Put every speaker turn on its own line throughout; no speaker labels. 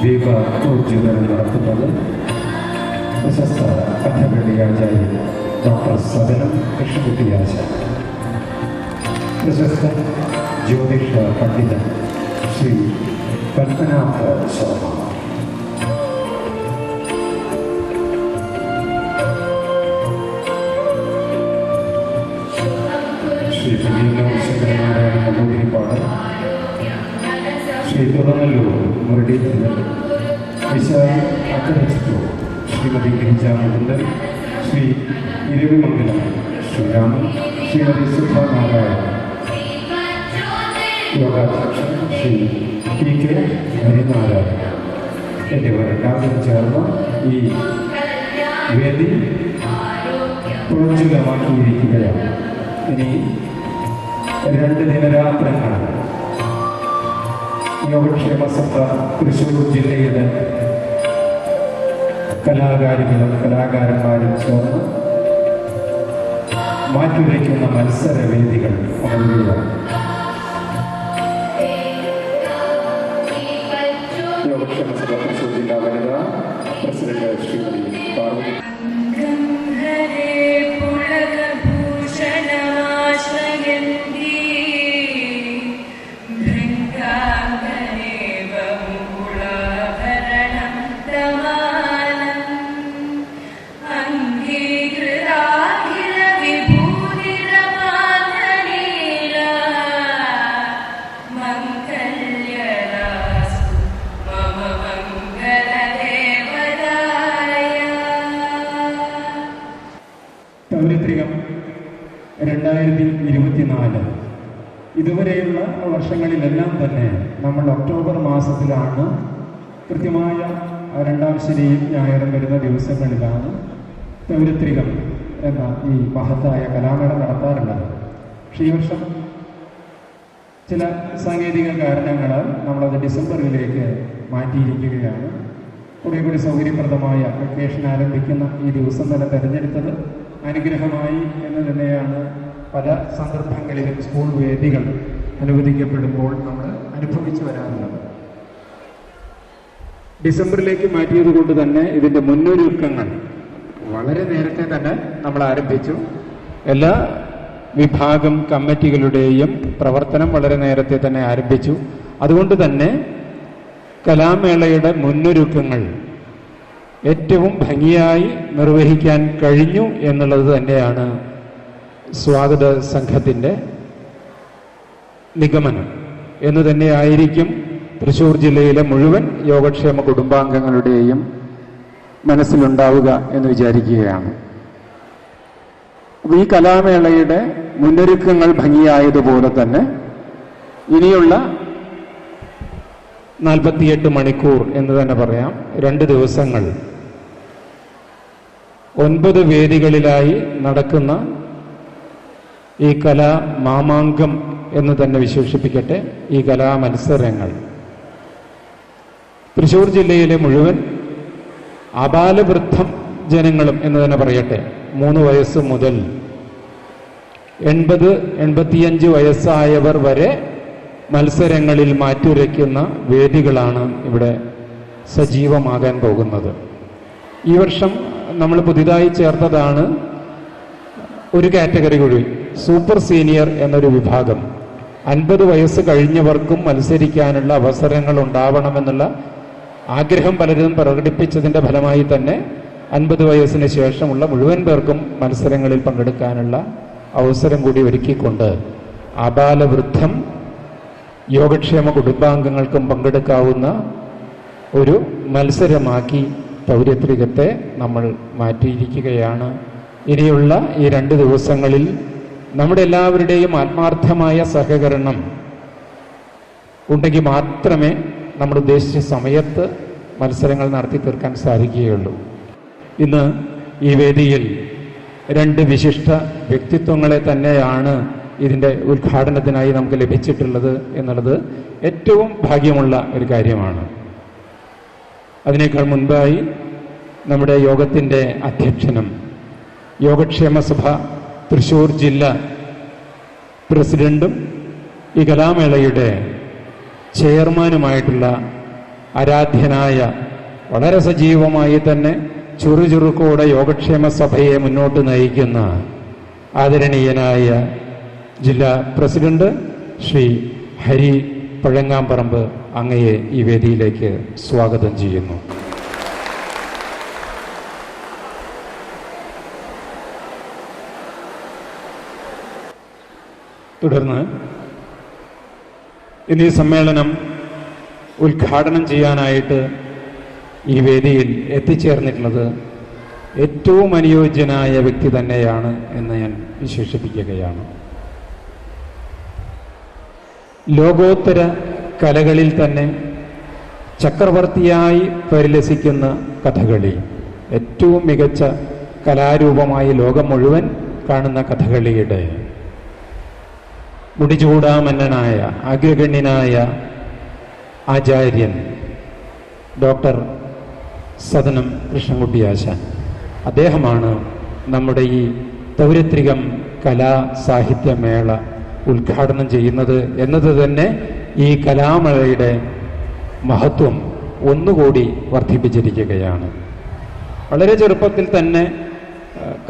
ദീപോജ്വലനം നടത്തുന്നത് പ്രശസ്ത കഥകളി ആചാര്യൻ ഡോക്ടർ സദനം കൃഷ്ണകുട്ടി ആചാര്യ, പ്രശസ്ത ജ്യോതിഷ പണ്ഡിതൻ ശ്രീ പത്മനാഭ ശർമ്മ, ശ്രീ ശങ്കരനാരായണ നമ്പൂതിരിപ്പാട്, ശ്രീ തുറന്നല്ലൂർ മുരളീധരൻ, വിശാൽ അക്കരച്ചിട്ടൂർ, ശ്രീമതി ഗിരിജാനന്ദൻ, ശ്രീ ഇരവിമംഗലം ശ്രീരാമൻ, ശ്രീമതി സുധാനാരായണൻ, യോഗാധ്യക്ഷൻ ശ്രീ പി കെ ഹരിനാരായണൻ എന്നിവർ എല്ലാവരും ചേർന്ന് ഈ വേദി പ്രോജ്വലമാക്കിയിരിക്കുകയാണ്. ഇനി 2 ദിനരാത്രങ്ങളാണ് യോഗക്ഷേമ സഭ തൃശ്ശൂർ ജില്ലയിലെ കലാകാരികളും കലാകാരന്മാരും ചേർന്ന് മാറ്റിവയ്ക്കുന്ന മത്സരവേദികൾ അവതരികയാണ്. യോഗക്ഷേമ സഭ തൃശ്ശൂർ ജില്ലാ വനിതാ പ്രസിഡന്റ് ശ്രീമതി പാർവതി. പൗരത്രികം 2024 ഇതുവരെയുള്ള വർഷങ്ങളിലെല്ലാം തന്നെ നമ്മൾ ഒക്ടോബർ മാസത്തിലാണ് കൃത്യമായ 2ാം ശനിയും ഞായറും വരുന്ന ദിവസങ്ങളിലാണ് പൗരത്രികം എന്ന ഈ മഹത്തായ കലാമേള നടത്താറുള്ളത്. പക്ഷേ ഈ വർഷം ചില സാങ്കേതിക കാരണങ്ങളാൽ നമ്മളത് ഡിസംബറിലേക്ക് മാറ്റിയിരിക്കുകയാണ്. കുറേ കൂടി സൗകര്യപ്രദമായ വെക്കേഷൻ ആരംഭിക്കുന്ന ഈ ദിവസം തന്നെ തിരഞ്ഞെടുത്തത് അനുഗ്രഹമായി എന്ന് തന്നെയാണ് പല സന്ദർഭങ്ങളിലും സ്കൂൾ വേദികൾ അനുവദിക്കപ്പെടുമ്പോൾ നമ്മൾ അനുഭവിച്ചു വരാറുള്ളത്. ഡിസംബറിലേക്ക് മാറ്റിയത് കൊണ്ട് തന്നെ ഇതിൻ്റെ മുന്നൊരുക്കങ്ങൾ വളരെ നേരത്തെ തന്നെ നമ്മൾ ആരംഭിച്ചു. എല്ലാ വിഭാഗം കമ്മിറ്റികളുടെയും പ്രവർത്തനം വളരെ നേരത്തെ തന്നെ ആരംഭിച്ചു. അതുകൊണ്ട് തന്നെ കലാമേളയുടെ മുന്നൊരുക്കങ്ങൾ ഏറ്റവും ഭംഗിയായി നിർവഹിക്കാൻ കഴിഞ്ഞു എന്നുള്ളത് തന്നെയാണ് സ്വാഗത സംഘത്തിൻ്റെ നിഗമനം എന്ന് തന്നെയായിരിക്കും തൃശ്ശൂർ ജില്ലയിലെ മുഴുവൻ യോഗക്ഷേമ കുടുംബാംഗങ്ങളുടെയും മനസ്സിലുണ്ടാവുക എന്ന് വിചാരിക്കുകയാണ്. ഈ കലാമേളയുടെ മുന്നൊരുക്കങ്ങൾ ഭംഗിയായതുപോലെ തന്നെ ഇനിയുള്ള 48 മണിക്കൂർ എന്ന് തന്നെ പറയാം, 2 ദിവസങ്ങൾ 9 വേദികളിലായി നടക്കുന്ന ഈ കലാ മാമാങ്കം എന്ന് തന്നെ വിശേഷിപ്പിക്കട്ടെ, ഈ കലാമത്സരങ്ങൾ തൃശ്ശൂർ ജില്ലയിലെ മുഴുവൻ അബാലവൃദ്ധം ജനങ്ങളും എന്ന് തന്നെ പറയട്ടെ, 3 വയസ്സ് മുതൽ 80-85 വയസ്സായവർ വരെ മത്സരങ്ങളിൽ മാറ്റുരയ്ക്കുന്ന വേദികളാണ് ഇവിടെ സജീവമാകാൻ പോകുന്നത്. ഈ വർഷം നമ്മൾ പുതിയതായി ചേർത്തതാണ് ഒരു കാറ്റഗറി കൂടി, സൂപ്പർ സീനിയർ എന്നൊരു വിഭാഗം. 50 വയസ്സ് കഴിഞ്ഞവർക്കും മത്സരിക്കാനുള്ള അവസരങ്ങൾ ഉണ്ടാവണമെന്നുള്ള ആഗ്രഹം പലരും പ്രകടിപ്പിച്ചതിൻ്റെ ഫലമായി തന്നെ 50 വയസ്സിന് ശേഷമുള്ള മുഴുവൻ പേർക്കും മത്സരങ്ങളിൽ പങ്കെടുക്കാനുള്ള അവസരം കൂടി ഒരുക്കിക്കൊണ്ട് അബാലവൃദ്ധം യോഗക്ഷേമ കുടുംബാംഗങ്ങൾക്കും പങ്കെടുക്കാവുന്ന ഒരു മത്സരമാക്കി പൗരത്രികത്തെ നമ്മൾ മാറ്റിയിരിക്കുകയാണ്. ഇനിയുള്ള ഈ 2 ദിവസങ്ങളിൽ നമ്മുടെ എല്ലാവരുടെയും ആത്മാർത്ഥമായ സഹകരണം ഉണ്ടെങ്കിൽ മാത്രമേ നമ്മൾ ഉദ്ദേശിച്ച സമയത്ത് മത്സരങ്ങൾ നടത്തി തീർക്കാൻ സാധിക്കുകയുള്ളൂ. ഇന്ന് ഈ വേദിയിൽ 2 വിശിഷ്ട വ്യക്തിത്വങ്ങളെ തന്നെയാണ് ഇതിൻ്റെ ഉദ്ഘാടനത്തിനായി നമുക്ക് ലഭിച്ചിട്ടുള്ളത് എന്നുള്ളത് ഏറ്റവും ഭാഗ്യമുള്ള ഒരു കാര്യമാണ്. അതിനേക്കാൾ മുൻപായി നമ്മുടെ യോഗത്തിൻ്റെ അധ്യക്ഷനും യോഗക്ഷേമ സഭ തൃശ്ശൂർ ജില്ലാ പ്രസിഡന്റും ഈ കലാമേളയുടെ ചെയർമാനുമായിട്ടുള്ള
ആരാധ്യനായ വളരെ സജീവമായി തന്നെ ചുറുചുറുക്കോടെ യോഗക്ഷേമ സഭയെ മുന്നോട്ട് നയിക്കുന്ന ആദരണീയനായ ജില്ലാ പ്രസിഡന്റ് ശ്രീ ഹരി പഴങ്ങാമ്പറമ്പ് അങ്ങയെ ഈ വേദിയിലേക്ക് സ്വാഗതം ചെയ്യുന്നു. തുടർന്ന് ഇന്നീ സമ്മേളനം ഉദ്ഘാടനം ചെയ്യാനായിട്ട് ഈ വേദിയിൽ എത്തിച്ചേർന്നിട്ടുള്ളത് ഏറ്റവും അനുയോജ്യനായ വ്യക്തി തന്നെയാണ് എന്ന് ഞാൻ വിശേഷിപ്പിക്കുകയാണ്. ലോകോത്തര കലകളിൽ തന്നെ ചക്രവർത്തിയായി പരിലസിക്കുന്ന കഥകളി, ഏറ്റവും മികച്ച കലാരൂപമായി ലോകം മുഴുവൻ കാണുന്ന കഥകളിയുടെ മുടിചൂടാമന്നനായ അഗ്രഗണ്യനായ ആചാര്യൻ ഡോക്ടർ സദനം കൃഷ്ണൻകുട്ടി ആശാൻ, അദ്ദേഹമാണ് നമ്മുടെ ഈ പൗരത്രികം കലാ സാഹിത്യമേള ഉദ്ഘാടനം ചെയ്യുന്നത് എന്നത് തന്നെ ഈ കലാമേളയുടെ മഹത്വം ഒന്നുകൂടി വർദ്ധിപ്പിച്ചിരിക്കുകയാണ്. വളരെ ചെറുപ്പത്തിൽ തന്നെ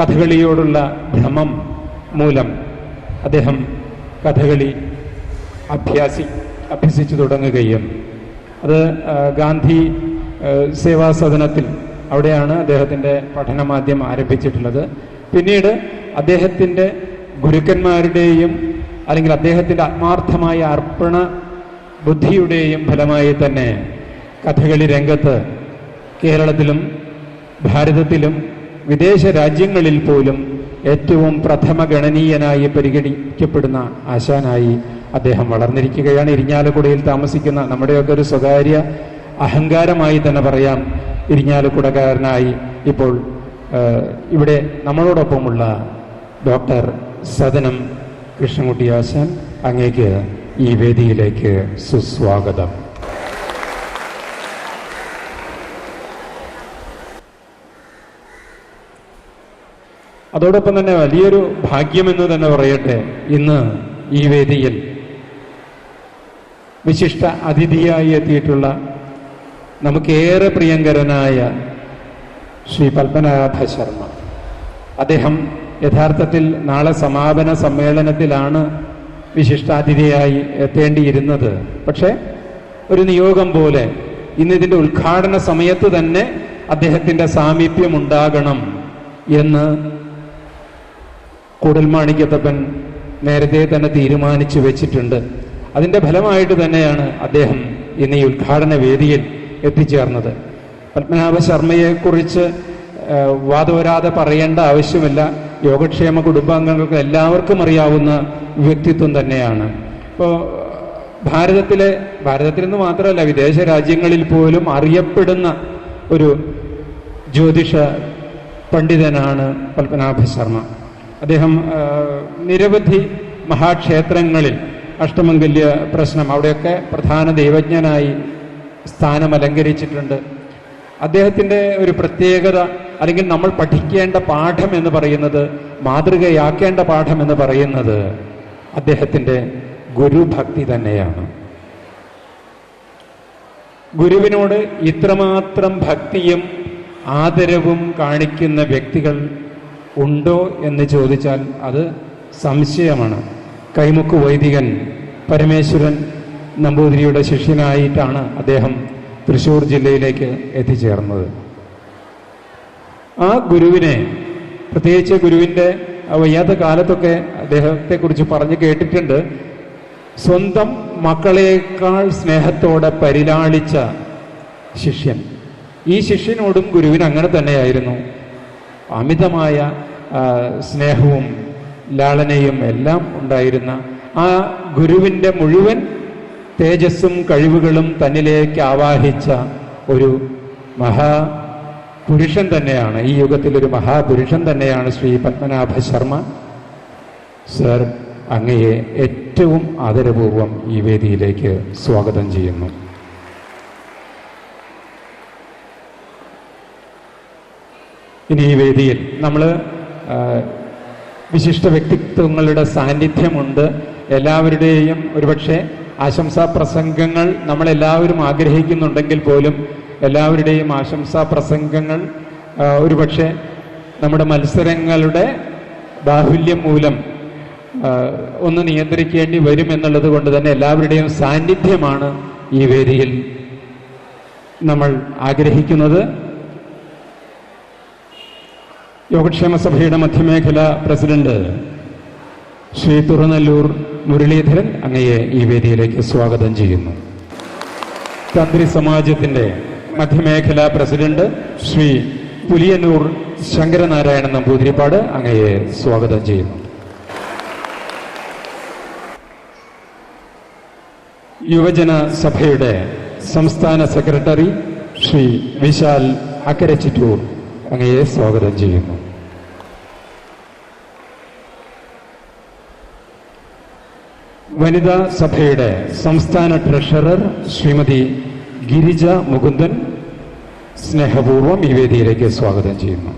കഥകളിയോടുള്ള ഭ്രമം മൂലം അദ്ദേഹം കഥകളി അഭ്യസിച്ചു തുടങ്ങുകയും അത് ഗാന്ധി സേവാ സദനത്തിൽ അവിടെയാണ് അദ്ദേഹത്തിൻ്റെ പഠനം ആദ്യം ആരംഭിച്ചിട്ടുള്ളത്. പിന്നീട് അദ്ദേഹത്തിൻ്റെ ഗുരുക്കന്മാരുടെയും അല്ലെങ്കിൽ അദ്ദേഹത്തിൻ്റെ ആത്മാർത്ഥമായ അർപ്പണ ബുദ്ധിയുടെയും ഫലമായി തന്നെ കഥകളി രംഗത്ത് കേരളത്തിലും ഭാരതത്തിലും വിദേശ രാജ്യങ്ങളിൽ പോലും ഏറ്റവും പ്രഥമ ഗണനീയനായി പരിഗണിക്കപ്പെടുന്ന ആശാനായി അദ്ദേഹം വളർന്നിരിക്കുകയാണ്. ഇരിഞ്ഞാലക്കുടയിൽ താമസിക്കുന്ന നമ്മുടെയൊക്കെ ഒരു സ്വകാര്യ അഹങ്കാരമായി തന്നെ പറയാം, ഇരിഞ്ഞാലക്കുടക്കാരനായി ഇപ്പോൾ ഇവിടെ നമ്മളോടൊപ്പമുള്ള ഡോക്ടർ സദനം കൃഷ്ണൻകുട്ടി ആശാൻ, അങ്ങേക്ക് ഈ വേദിയിലേക്ക് സുസ്വാഗതം. അതോടൊപ്പം തന്നെ വലിയൊരു ഭാഗ്യമെന്ന് തന്നെ പറയട്ടെ, ഇന്ന് ഈ വേദിയിൽ വിശിഷ്ട അതിഥിയായി എത്തിയിട്ടുള്ള നമുക്കേറെ പ്രിയങ്കരനായ ശ്രീ പത്മനാഭ ശർമ്മ. അദ്ദേഹം യഥാർത്ഥത്തിൽ നാളെ സമാപന സമ്മേളനത്തിലാണ് വിശിഷ്ടാതിഥിയായി എത്തേണ്ടിയിരുന്നത്. പക്ഷേ ഒരു നിയോഗം പോലെ ഇന്നിതിൻ്റെ ഉദ്ഘാടന സമയത്ത് തന്നെ അദ്ദേഹത്തിൻ്റെ സാമീപ്യം ഉണ്ടാകണം എന്ന് കൂടൽമാണിക്യത്തപ്പൻ നേരത്തെ തന്നെ തീരുമാനിച്ചു വെച്ചിട്ടുണ്ട്. അതിൻ്റെ ഫലമായിട്ട് തന്നെയാണ് അദ്ദേഹം ഇന്ന് ഈ ഉദ്ഘാടന വേദിയിൽ എത്തിച്ചേർന്നത്. പത്മനാഭ ശർമ്മയെക്കുറിച്ച് വാദോരാതെ പറയേണ്ട ആവശ്യമില്ല. യോഗക്ഷേമ കുടുംബാംഗങ്ങൾക്ക് എല്ലാവർക്കും അറിയാവുന്ന വ്യക്തിത്വം തന്നെയാണ്. ഇപ്പോൾ ഭാരതത്തിലെന്ന് മാത്രമല്ല വിദേശ രാജ്യങ്ങളിൽ പോലും അറിയപ്പെടുന്ന ഒരു ജ്യോതിഷ പണ്ഡിതനാണ് പത്മനാഭ ശർമ്മ. അദ്ദേഹം നിരവധി മഹാക്ഷേത്രങ്ങളിൽ അഷ്ടമംഗല്യ പ്രശ്നം അവിടെയൊക്കെ പ്രധാന ദൈവജ്ഞനായി സ്ഥാനം അലങ്കരിച്ചിട്ടുണ്ട്. അദ്ദേഹത്തിൻ്റെ ഒരു പ്രത്യേകത അല്ലെങ്കിൽ നമ്മൾ പഠിക്കേണ്ട പാഠം എന്ന് പറയുന്നത്, മാതൃകയാക്കേണ്ട പാഠം എന്ന് പറയുന്നത് അദ്ദേഹത്തിൻ്റെ ഗുരുഭക്തി തന്നെയാണ്. ഗുരുവിനോട് ഇത്രമാത്രം ഭക്തിയും ആദരവും കാണിക്കുന്ന വ്യക്തികൾ ഉണ്ടോ എന്ന് ചോദിച്ചാൽ അത് സംശയമാണ്. കൈമുക്ക് വൈദികൻ പരമേശ്വരൻ നമ്പൂതിരിയുടെ ശിഷ്യനായിട്ടാണ് അദ്ദേഹം തൃശ്ശൂർ ജില്ലയിലേക്ക് എത്തിച്ചേർന്നത്. ആ ഗുരുവിനെ, പ്രത്യേകിച്ച് ഗുരുവിൻ്റെ വയ്യാത്ത കാലത്തൊക്കെ അദ്ദേഹത്തെക്കുറിച്ച് പറഞ്ഞു കേട്ടിട്ടുണ്ട്. സ്വന്തം മക്കളേക്കാൾ സ്നേഹത്തോടെ പരിലാളിച്ച ശിഷ്യൻ. ഈ ശിഷ്യനോടും ഗുരുവിന് അങ്ങനെ തന്നെയായിരുന്നു. അമിതമായ സ്നേഹവും ലാളനയും എല്ലാം ഉണ്ടായിരുന്ന ആ ഗുരുവിൻ്റെ മുഴുവൻ തേജസ്സും കഴിവുകളും തന്നിലേക്ക് ആവാഹിച്ച ഒരു മഹാപുരുഷൻ തന്നെയാണ്, ഈ യുഗത്തിലൊരു മഹാപുരുഷൻ തന്നെയാണ് ശ്രീ പത്മനാഭ ശർമ്മ സർ. അങ്ങയെ ഏറ്റവും ആദരപൂർവം ഈ വേദിയിലേക്ക് സ്വാഗതം ചെയ്യുന്നു. ഇനി ഈ വേദിയിൽ നമ്മൾ വിശിഷ്ട വ്യക്തിത്വങ്ങളുടെ സാന്നിധ്യമുണ്ട്. എല്ലാവരുടെയും ഒരുപക്ഷെ ആശംസാ പ്രസംഗങ്ങൾ നമ്മളെല്ലാവരും ആഗ്രഹിക്കുന്നുണ്ടെങ്കിൽ പോലും എല്ലാവരുടെയും ആശംസാ പ്രസംഗങ്ങൾ ഒരുപക്ഷെ നമ്മുടെ മത്സരങ്ങളുടെ ബാഹുല്യം മൂലം ഒന്ന് നിയന്ത്രിക്കേണ്ടി വരും എന്നുള്ളത് കൊണ്ട് തന്നെ എല്ലാവരുടെയും സാന്നിധ്യമാണ് ഈ വേദിയിൽ നമ്മൾ ആഗ്രഹിക്കുന്നത്. യോഗക്ഷേമ സഭയുടെ മധ്യമേഖല പ്രസിഡന്റ് ശ്രീ തുറനല്ലൂർ മുരളീധരൻ അങ്ങയെ ഈ വേദിയിലേക്ക് സ്വാഗതം ചെയ്യുന്നു. തന്ത്രി സമാജത്തിന്റെ മധ്യമേഖല പ്രസിഡന്റ് ശ്രീ പുലിയന്നൂർ ശങ്കരനാരായണൻ നമ്പൂതിരിപ്പാട് അങ്ങയെ സ്വാഗതം ചെയ്യുന്നു. യുവജന സഭയുടെ സംസ്ഥാന സെക്രട്ടറി ശ്രീ വിശാൽ അക്കരച്ചിറ്റൂർ അങ്ങയെ സ്വാഗതം ചെയ്യുന്നു. വനിതാ സഭയുടെ സംസ്ഥാന ട്രഷറർ ശ്രീമതി ഗിരിജ മുകുന്ദൻ സ്നേഹപൂർവ്വം ഈ വേദിയിലേക്ക് സ്വാഗതം ചെയ്യുന്നു.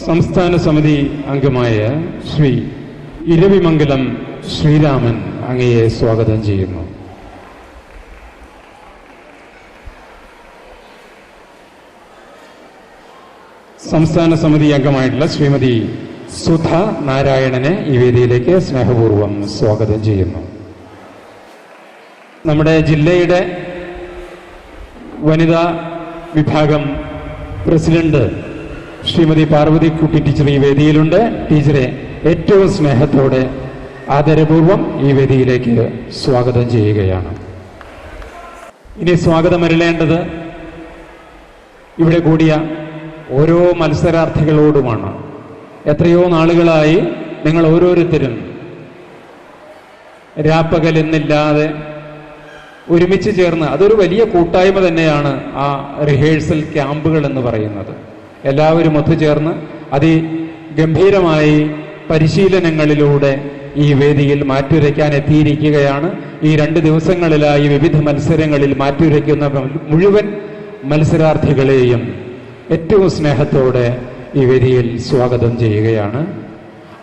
സംസ്ഥാന സമിതി അംഗമായ ശ്രീ ഇരവിമംഗലം ശ്രീരാമൻ അങ്ങയെ സ്വാഗതം ചെയ്യുന്നു. സംസ്ഥാന സമിതി അംഗമായിട്ടുള്ള ശ്രീമതി സുധ നാരായണനെ ഈ വേദിയിലേക്ക് സ്നേഹപൂർവ്വം സ്വാഗതം ചെയ്യുന്നു. നമ്മുടെ ജില്ലയുടെ വനിതാ വിഭാഗം പ്രസിഡന്റ് ശ്രീമതി പാർവതിക്കുട്ടി ടീച്ചർ ഈ വേദിയിലുണ്ട്. ടീച്ചറെ ഏറ്റവും സ്നേഹത്തോടെ ആദരപൂർവം ഈ വേദിയിലേക്ക് സ്വാഗതം ചെയ്യുകയാണ്. ഇനി സ്വാഗതം അരുളേണ്ടത് ഇവിടെ കൂടിയ ഓരോ മത്സരാർത്ഥികളോടുമാണ്. എത്രയോ നാളുകളായി നിങ്ങൾ ഓരോരുത്തരും രാപ്പകലെന്നില്ലാതെ ഒരുമിച്ച് ചേർന്ന്, അതൊരു വലിയ കൂട്ടായ്മ തന്നെയാണ് ആ റിഹേഴ്സൽ ക്യാമ്പുകൾ എന്ന് പറയുന്നത്. എല്ലാവരും ഒത്തുചേർന്ന് അതിഗംഭീരമായി പരിശീലനങ്ങളിലൂടെ ഈ വേദിയിൽ മാറ്റുരയ്ക്കാൻ എത്തിയിരിക്കുകയാണ്. ഈ 2 ദിവസങ്ങളിലായി വിവിധ മത്സരങ്ങളിൽ മാറ്റുരയ്ക്കുന്ന മുഴുവൻ മത്സരാർത്ഥികളെയും ഏറ്റവും സ്നേഹത്തോടെ ഈ വേദിയിൽ സ്വാഗതം ചെയ്യുകയാണ്.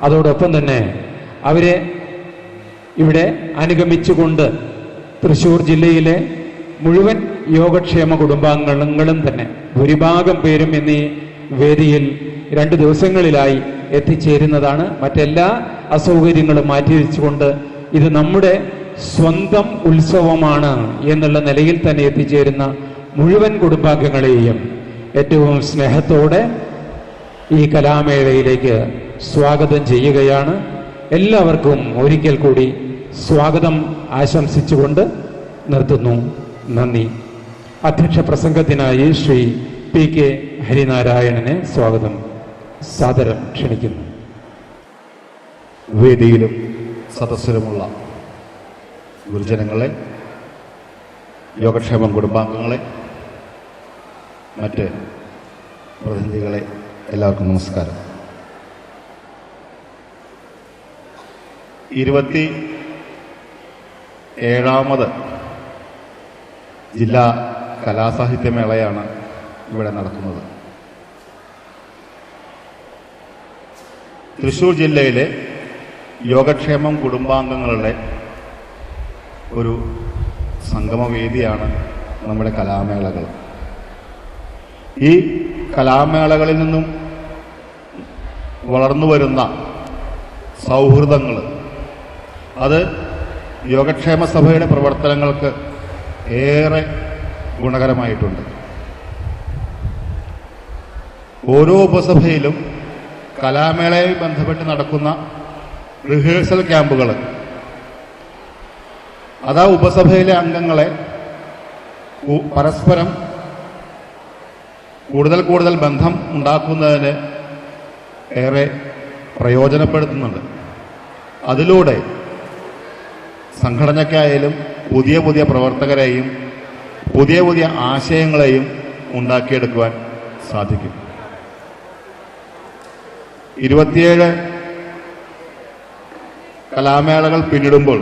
അതോടൊപ്പം തന്നെ അവരെ ഇവിടെ അനുഗമിച്ചുകൊണ്ട് തൃശ്ശൂർ ജില്ലയിലെ മുഴുവൻ യോഗക്ഷേമ കുടുംബാംഗങ്ങളും തന്നെ ഭൂരിഭാഗം പേരും എന്നീ വേദിയിൽ 2 ദിവസങ്ങളിലായി എത്തിച്ചേരുന്നതാണ്. മറ്റെല്ലാ അസൗകര്യങ്ങളും മാറ്റിവെച്ചുകൊണ്ട് ഇത് നമ്മുടെ സ്വന്തം ഉത്സവമാണ് എന്നുള്ള നിലയിൽ തന്നെ എത്തിച്ചേരുന്ന മുഴുവൻ കുടുംബാംഗങ്ങളെയും ഏറ്റവും സ്നേഹത്തോടെ ഈ കലാമേളയിലേക്ക് സ്വാഗതം ചെയ്യുകയാണ്. എല്ലാവർക്കും ഒരിക്കൽ കൂടി സ്വാഗതം ആശംസിച്ചുകൊണ്ട് നിർത്തുന്നു. നന്ദി. അധ്യക്ഷ പ്രസംഗത്തിനായി ശ്രീ PK ഹരിനാരായണനെ സ്വാഗതം സാദരം ക്ഷണിക്കുന്നു.
വേദിയിലും സദസ്സിലുമുള്ള ഗുരുജനങ്ങളെ, യോഗക്ഷേമം കുടുംബാംഗങ്ങളെ, മറ്റ് പ്രതിനിധികളെ, എല്ലാവർക്കും നമസ്കാരം. 27ാമത് ജില്ലാ കലാസാഹിത്യമേളയാണ് ഇവിടെ നടക്കുന്നത്. തൃശ്ശൂർ ജില്ലയിലെ യോഗക്ഷേമം കുടുംബാംഗങ്ങളുടെ ഒരു സംഗമവേദിയാണ് നമ്മുടെ കലാമേളകൾ. ഈ കലാമേളകളിൽ നിന്നും വളർന്നു വരുന്ന സൗഹൃദങ്ങൾ അത് യോഗക്ഷേമ സഭയുടെ പ്രവർത്തനങ്ങൾക്ക് ഏറെ ഗുണകരമായിട്ടുണ്ട്. ഓരോ ഉപസഭയിലും കലാമേളയുമായി ബന്ധപ്പെട്ട് നടക്കുന്ന റിഹേഴ്സൽ ക്യാമ്പുകൾ അതാ ഉപസഭയിലെ അംഗങ്ങളെ പരസ്പരം കൂടുതൽ ബന്ധം ഉണ്ടാക്കുന്നതിന് ഏറെ പ്രയോജനപ്പെടുത്തുന്നുണ്ട്. അതിലൂടെ സംഘടനയ്ക്കായാലും പുതിയ പ്രവർത്തകരെയും പുതിയ ആശയങ്ങളെയും ഉണ്ടാക്കിയെടുക്കുവാൻ സാധിക്കും. 27 കലാമേളകൾ പിന്നിടുമ്പോൾ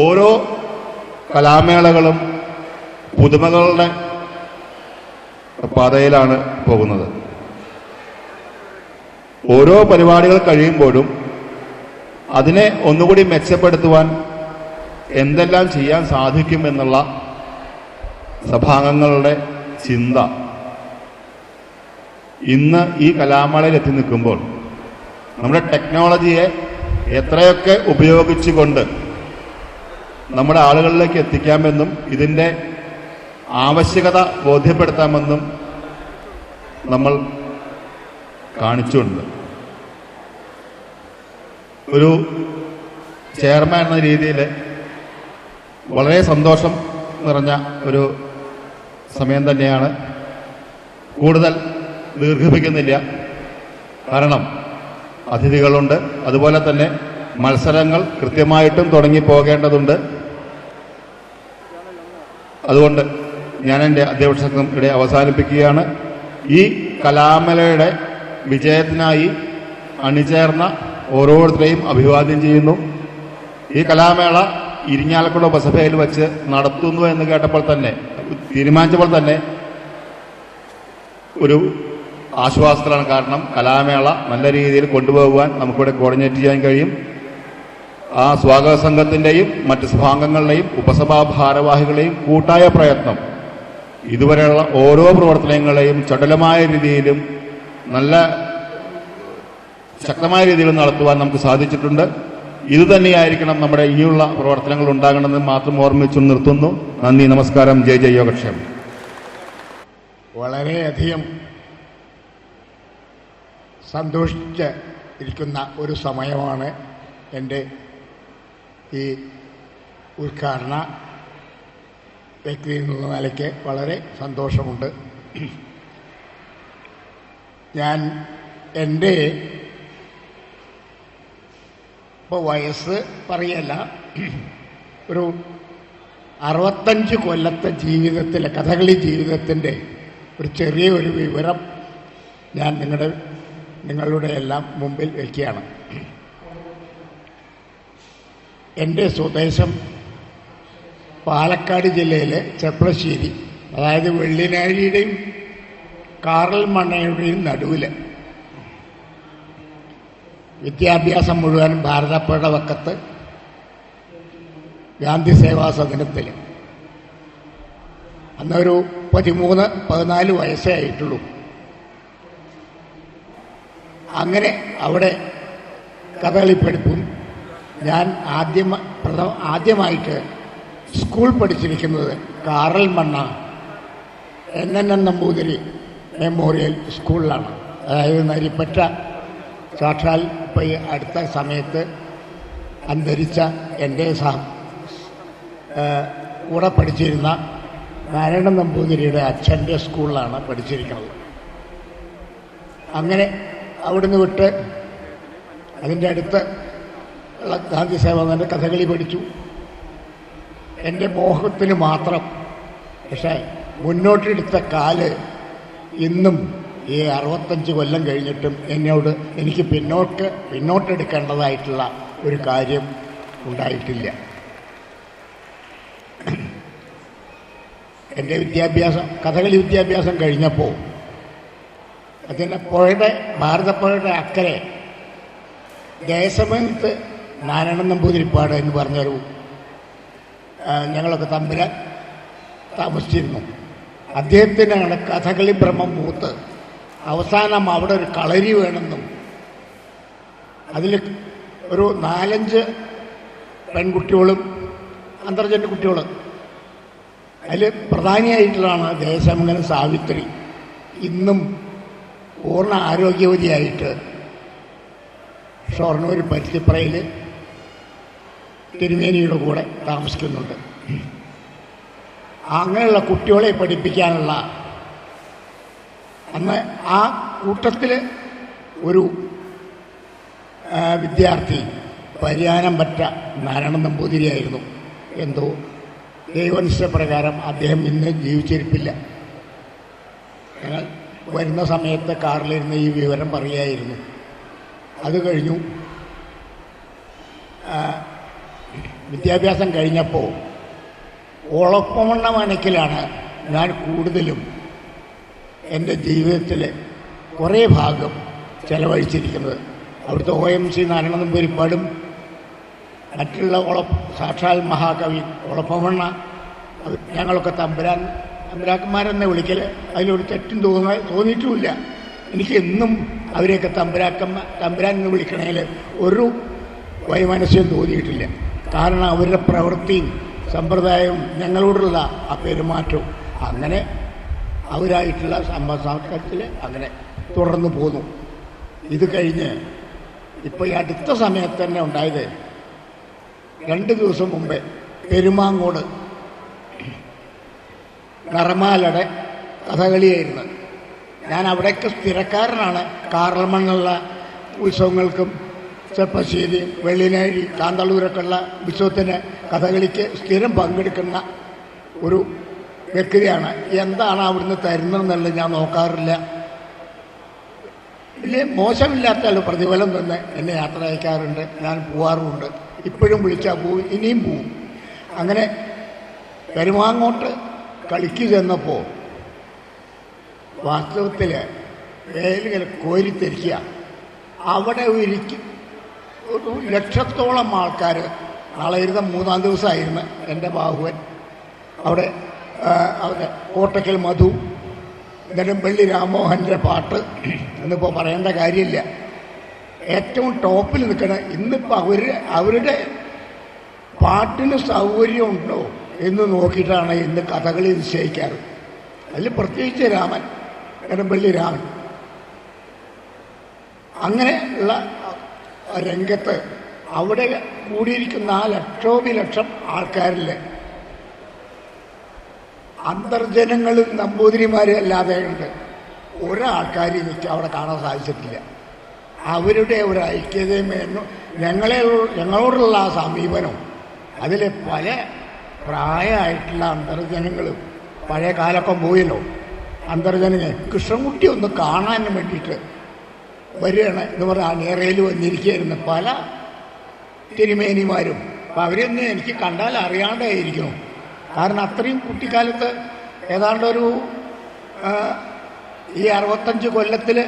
ഓരോ കലാമേളകളും പുതുമകളുടെ പാതയിലാണ് പോകുന്നത്. ഓരോ പരിപാടികൾ കഴിയുമ്പോഴും അതിനെ ഒന്നുകൂടി മെച്ചപ്പെടുത്തുവാൻ എന്തെല്ലാം ചെയ്യാൻ സാധിക്കുമെന്നുള്ള സഭാംഗങ്ങളുടെ ചിന്ത ഇന്ന് ഈ കലാമേളയിൽ എത്തി നിൽക്കുമ്പോൾ നമ്മുടെ ടെക്നോളജിയെ എത്രയൊക്കെ ഉപയോഗിച്ചുകൊണ്ട് നമ്മുടെ ആളുകളിലേക്ക് എത്തിക്കാമെന്നും ഇതിൻ്റെ ആവശ്യകത ബോധ്യപ്പെടുത്താമെന്നും നമ്മൾ കാണിച്ചുണ്ട്. ഒരു ചെയർമാൻ എന്ന രീതിയിൽ വളരെ സന്തോഷം നിറഞ്ഞ ഒരു സമയം തന്നെയാണ്. കൂടുതൽ ദീർഘിപ്പിക്കുന്നില്ല. കാരണം അതിഥികളുണ്ട്, അതുപോലെ തന്നെ മത്സരങ്ങൾ കൃത്യമായിട്ടും തുടങ്ങിപ്പോകേണ്ടതുണ്ട്. അതുകൊണ്ട് ഞാൻ എൻ്റെ അധ്യക്ഷത്വം ഇവിടെ അവസാനിപ്പിക്കുകയാണ്. ഈ കലാമേളയുടെ വിജയത്തിനായി അണിചേർന്ന ഓരോരുത്തരെയും അഭിവാദ്യം ചെയ്യുന്നു. ഈ കലാമേള ഇരിങ്ങാലക്കുട ഉപസഭയിൽ വെച്ച് നടത്തുന്നു എന്ന് കേട്ടപ്പോൾ തന്നെ, തീരുമാനിച്ചപ്പോൾ തന്നെ ഒരു ആശ്വാസത്തിലാണ്. കാരണം കലാമേള നല്ല രീതിയിൽ കൊണ്ടുപോകുവാൻ നമുക്കിവിടെ കോർഡിനേറ്റ് ചെയ്യാൻ കഴിയും. ആ സ്വാഗത സംഘത്തിൻ്റെയും മറ്റ് സഭാംഗങ്ങളുടെയും ഉപസഭാ ഭാരവാഹികളെയും കൂട്ടായ പ്രയത്നം ഇതുവരെയുള്ള ഓരോ പ്രവർത്തനങ്ങളെയും ചടുലമായ രീതിയിലും നല്ല ശക്തമായ രീതിയിൽ നടത്തുവാൻ നമുക്ക് സാധിച്ചിട്ടുണ്ട്. ഇതുതന്നെയായിരിക്കണം നമ്മുടെ ഇനിയുള്ള പ്രവർത്തനങ്ങൾ ഉണ്ടാകണമെന്ന് മാത്രം ഓർമ്മിച്ചു നിർത്തുന്നു. നന്ദി, നമസ്കാരം. ജയ് ജയ് യോഗക്ഷേമം.
വളരെയധികം സന്തോഷിച്ച് ഇരിക്കുന്ന ഒരു സമയമാണ് എൻ്റെ ഈ ഉദ്ഘാടന വ്യക്തി എന്നുള്ള നിലയ്ക്ക് വളരെ സന്തോഷമുണ്ട്. ഞാൻ എൻ്റെ ഇപ്പോൾ വയസ്സ് പറയല്ല, ഒരു 65 കൊല്ലത്തെ ജീവിതത്തിലെ കഥകളി ജീവിതത്തിൻ്റെ ഒരു ചെറിയൊരു വിവരം ഞാൻ നിങ്ങളുടെ എല്ലാം മുമ്പിൽ വയ്ക്കുകയാണ്. എൻ്റെ സ്വദേശം പാലക്കാട് ജില്ലയിലെ ചെർപ്പളശ്ശേരി, അതായത് വെള്ളിനാഴിയുടെയും കാറൽ മണ്ണയുടെയും നടുവിൽ. വിദ്യാഭ്യാസം മുഴുവനും ഭാരതപ്പുഴയുടെ വക്കത്ത് ഗാന്ധി സേവാ സദനത്തിൽ. അന്നൊരു 13-14 വയസ്സേ ആയിട്ടുള്ളൂ. അങ്ങനെ അവിടെ കഥകളി പഠിപ്പും ഞാൻ ആദ്യമായിട്ട് സ്കൂൾ പഠിച്ചിരിക്കുന്നത് Karalmanna NN Namboothiri memorial സ്കൂളിലാണ്. അതായത് നരിപ്പറ്റ സാക്ഷാൽ ഇപ്പോൾ ഈ അടുത്ത സമയത്ത് അന്തരിച്ച എൻ്റെ കൂടെ പഠിച്ചിരുന്ന നാരായണ നമ്പൂതിരിയുടെ അച്ഛൻ്റെ സ്കൂളിലാണ് പഠിച്ചിരിക്കുന്നത്. അങ്ങനെ അവിടുന്ന് വിട്ട് അതിൻ്റെ അടുത്ത് ഗാന്ധി സേവാസദനത്തിൻ്റെ കഥകളി പഠിച്ചു. എൻ്റെ മോഹത്തിന് മാത്രം. പക്ഷേ മുന്നോട്ടെടുത്ത കാല് ഇന്നും ഈ 65 കൊല്ലം കഴിഞ്ഞിട്ടും എനിക്ക് പിന്നോട്ടെടുക്കേണ്ടതായിട്ടുള്ള ഒരു കാര്യം ഉണ്ടായിട്ടില്ല. എൻ്റെ കഥകളി വിദ്യാഭ്യാസം കഴിഞ്ഞപ്പോൾ അതിൻ്റെ ഭാരതപ്പുഴയുടെ അക്കരെ ദേശമനത്ത് നാരായണ നമ്പൂതിരിപ്പാട് എന്ന് പറഞ്ഞൊരു ഞങ്ങളൊക്കെ തമ്മിൽ താമസിച്ചിരുന്നു. അദ്ദേഹത്തിനാണ് കഥകളി ഭ്രമം മൂത്ത് അവസാനം അവിടെ ഒരു കളരി വേണമെന്നും അതിൽ ഒരു 4-5 പെൺകുട്ടികളും അന്തർജന്യ കുട്ടികളും അതിൽ പ്രധാനിയായിട്ടുള്ളതാണ് ദേശമംഗലം സാവിത്രി. ഇന്നും പൂർണ്ണ ആരോഗ്യവതിയായിട്ട് ഷൊർണൂർ പരുത്തിപ്പറയിൽ തിരുമേനിയുടെ കൂടെ താമസിക്കുന്നുണ്ട്. അങ്ങനെയുള്ള കുട്ടികളെ പഠിപ്പിക്കാനുള്ള അന്ന് ആ കൂട്ടത്തിൽ ഒരു വിദ്യാർത്ഥി പരിയാനം പറ്റ നാരായണ നമ്പൂതിരിയായിരുന്നു. എന്തോ ദൈവനിഷ്ഠപ്രകാരം അദ്ദേഹം ഇന്ന് ജീവിച്ചിരിപ്പില്ല. ഞങ്ങൾ വരുന്ന സമയത്ത് കാറിലിരുന്ന് ഈ വിവരം പറയുമായിരുന്നു. അത് കഴിഞ്ഞു വിദ്യാഭ്യാസം കഴിഞ്ഞപ്പോൾ ഒളപ്പമണ്ണ മനക്കിലാണ് ഞാൻ കൂടുതലും എൻ്റെ ജീവിതത്തിൽ കുറേ ഭാഗം ചെലവഴിച്ചിരിക്കുന്നത്. അവിടുത്തെ OMC നാരായണ നമ്പൂതിരിപ്പാടും മറ്റുള്ള സാക്ഷാൽ മഹാകവി ഒളപ്പമണ്ണ, ഞങ്ങളൊക്കെ തമ്പുരാക്കന്മാരെന്നെ വിളിക്കൽ അതിലൊരു തെറ്റും തോന്നിയിട്ടുമില്ല. എനിക്ക് എന്നും അവരെയൊക്കെ തമ്പുരാൻ എന്ന് വിളിക്കണേൽ ഒരു വൈമനസ്യം തോന്നിയിട്ടില്ല. കാരണം അവരുടെ പ്രവൃത്തിയും സമ്പ്രദായവും ഞങ്ങളോടുള്ള ആ പെരുമാറ്റവും അങ്ങനെ അവരായിട്ടുള്ള സംസാരത്തിൽ അങ്ങനെ തുടർന്നു പോന്നു. ഇത് കഴിഞ്ഞ് ഇപ്പോൾ ഈ അടുത്ത സമയത്ത് തന്നെ ഉണ്ടായത് 2 ദിവസം മുമ്പേ പെരുമാങ്ങോട് നിറമാലയുടെ കഥകളിയായിരുന്നു. ഞാൻ അവിടേക്ക് സ്ഥിരക്കാരനാണ്. കാറൽമണ്ണുള്ള ഉത്സവങ്ങൾക്കും ചെപ്പശ്ശേരി, വെള്ളിനേഴി, കാന്തളൂരൊക്കെ ഉള്ള ഉത്സവത്തിന് കഥകളിക്ക് സ്ഥിരം പങ്കെടുക്കുന്ന ഒരു വ്യക്തിയാണ്. എന്താണ് അവിടുന്ന് തരുന്നതെന്നുള്ളത് ഞാൻ നോക്കാറില്ല. വലിയ മോശമില്ലാത്തല്ലോ പ്രതിഫലം തന്നെ എന്നെ യാത്ര അയക്കാറുണ്ട്. ഞാൻ പോവാറുമുണ്ട്. ഇപ്പോഴും വിളിച്ചാൽ പോവും, ഇനിയും പോവും. അങ്ങനെ പെരുമാങ്ങോട്ട് കളിക്ക് ചെന്നപ്പോൾ വാസ്തവത്തിൽ വേലുകൾ കോരിത്തിരിക്കുക. അവിടെ ഒരു 1,00,000 ആൾക്കാർ, നാളെ ഇരുന്ന 3-ാം ദിവസമായിരുന്നു എൻ്റെ ബാഹുവൻ. അവിടെ കോട്ടയ്ക്കൽ മധു, നെടുമ്പള്ളി രാമോഹൻ്റെ പാട്ട് എന്നിപ്പോൾ പറയേണ്ട കാര്യമില്ല. ഏറ്റവും ടോപ്പിൽ നിൽക്കണ ഇന്നിപ്പോൾ അവരുടെ പാട്ടിന് സൗകര്യമുണ്ടോ എന്ന് നോക്കിയിട്ടാണ് ഇന്ന് കഥകളി നിശ്ചയിക്കാറ്. അതിൽ പ്രത്യേകിച്ച് രാമൻ, നെടുമ്പള്ളി രാമൻ. അങ്ങനെ ഉള്ള രംഗത്ത് അവിടെ കൂടിയിരിക്കുന്ന ആ ലക്ഷോപിലക്ഷം ആൾക്കാരിൽ അന്തർജനങ്ങളും നമ്പൂതിരിമാരും അല്ലാതെ ഉണ്ട് ഒരാൾക്കാരും എനിക്ക് അവിടെ കാണാൻ സാധിച്ചിട്ടില്ല. അവരുടെ ഒരു ഐക്യതയും ഞങ്ങളോടുള്ള ആ സമീപനവും അതിൽ പല പ്രായമായിട്ടുള്ള അന്തർജനങ്ങളും പഴയ കാലൊക്കെ പോയല്ലോ. അന്തർജനങ്ങൾ കൃഷ്ണൻകുട്ടി ഒന്ന് കാണാൻ വേണ്ടിയിട്ട് വരികയാണ് എന്ന് പറഞ്ഞാൽ നേറയിൽ വന്നിരിക്കുകയായിരുന്നു പല തിരുമേനിമാരും. അപ്പം അവരൊന്നും എനിക്ക് കണ്ടാൽ അറിയാണ്ടായിരിക്കണം. കാരണം അത്രയും കുട്ടിക്കാലത്ത് ഏതാണ്ടൊരു ഈ 65 കൊല്ലത്തിൽ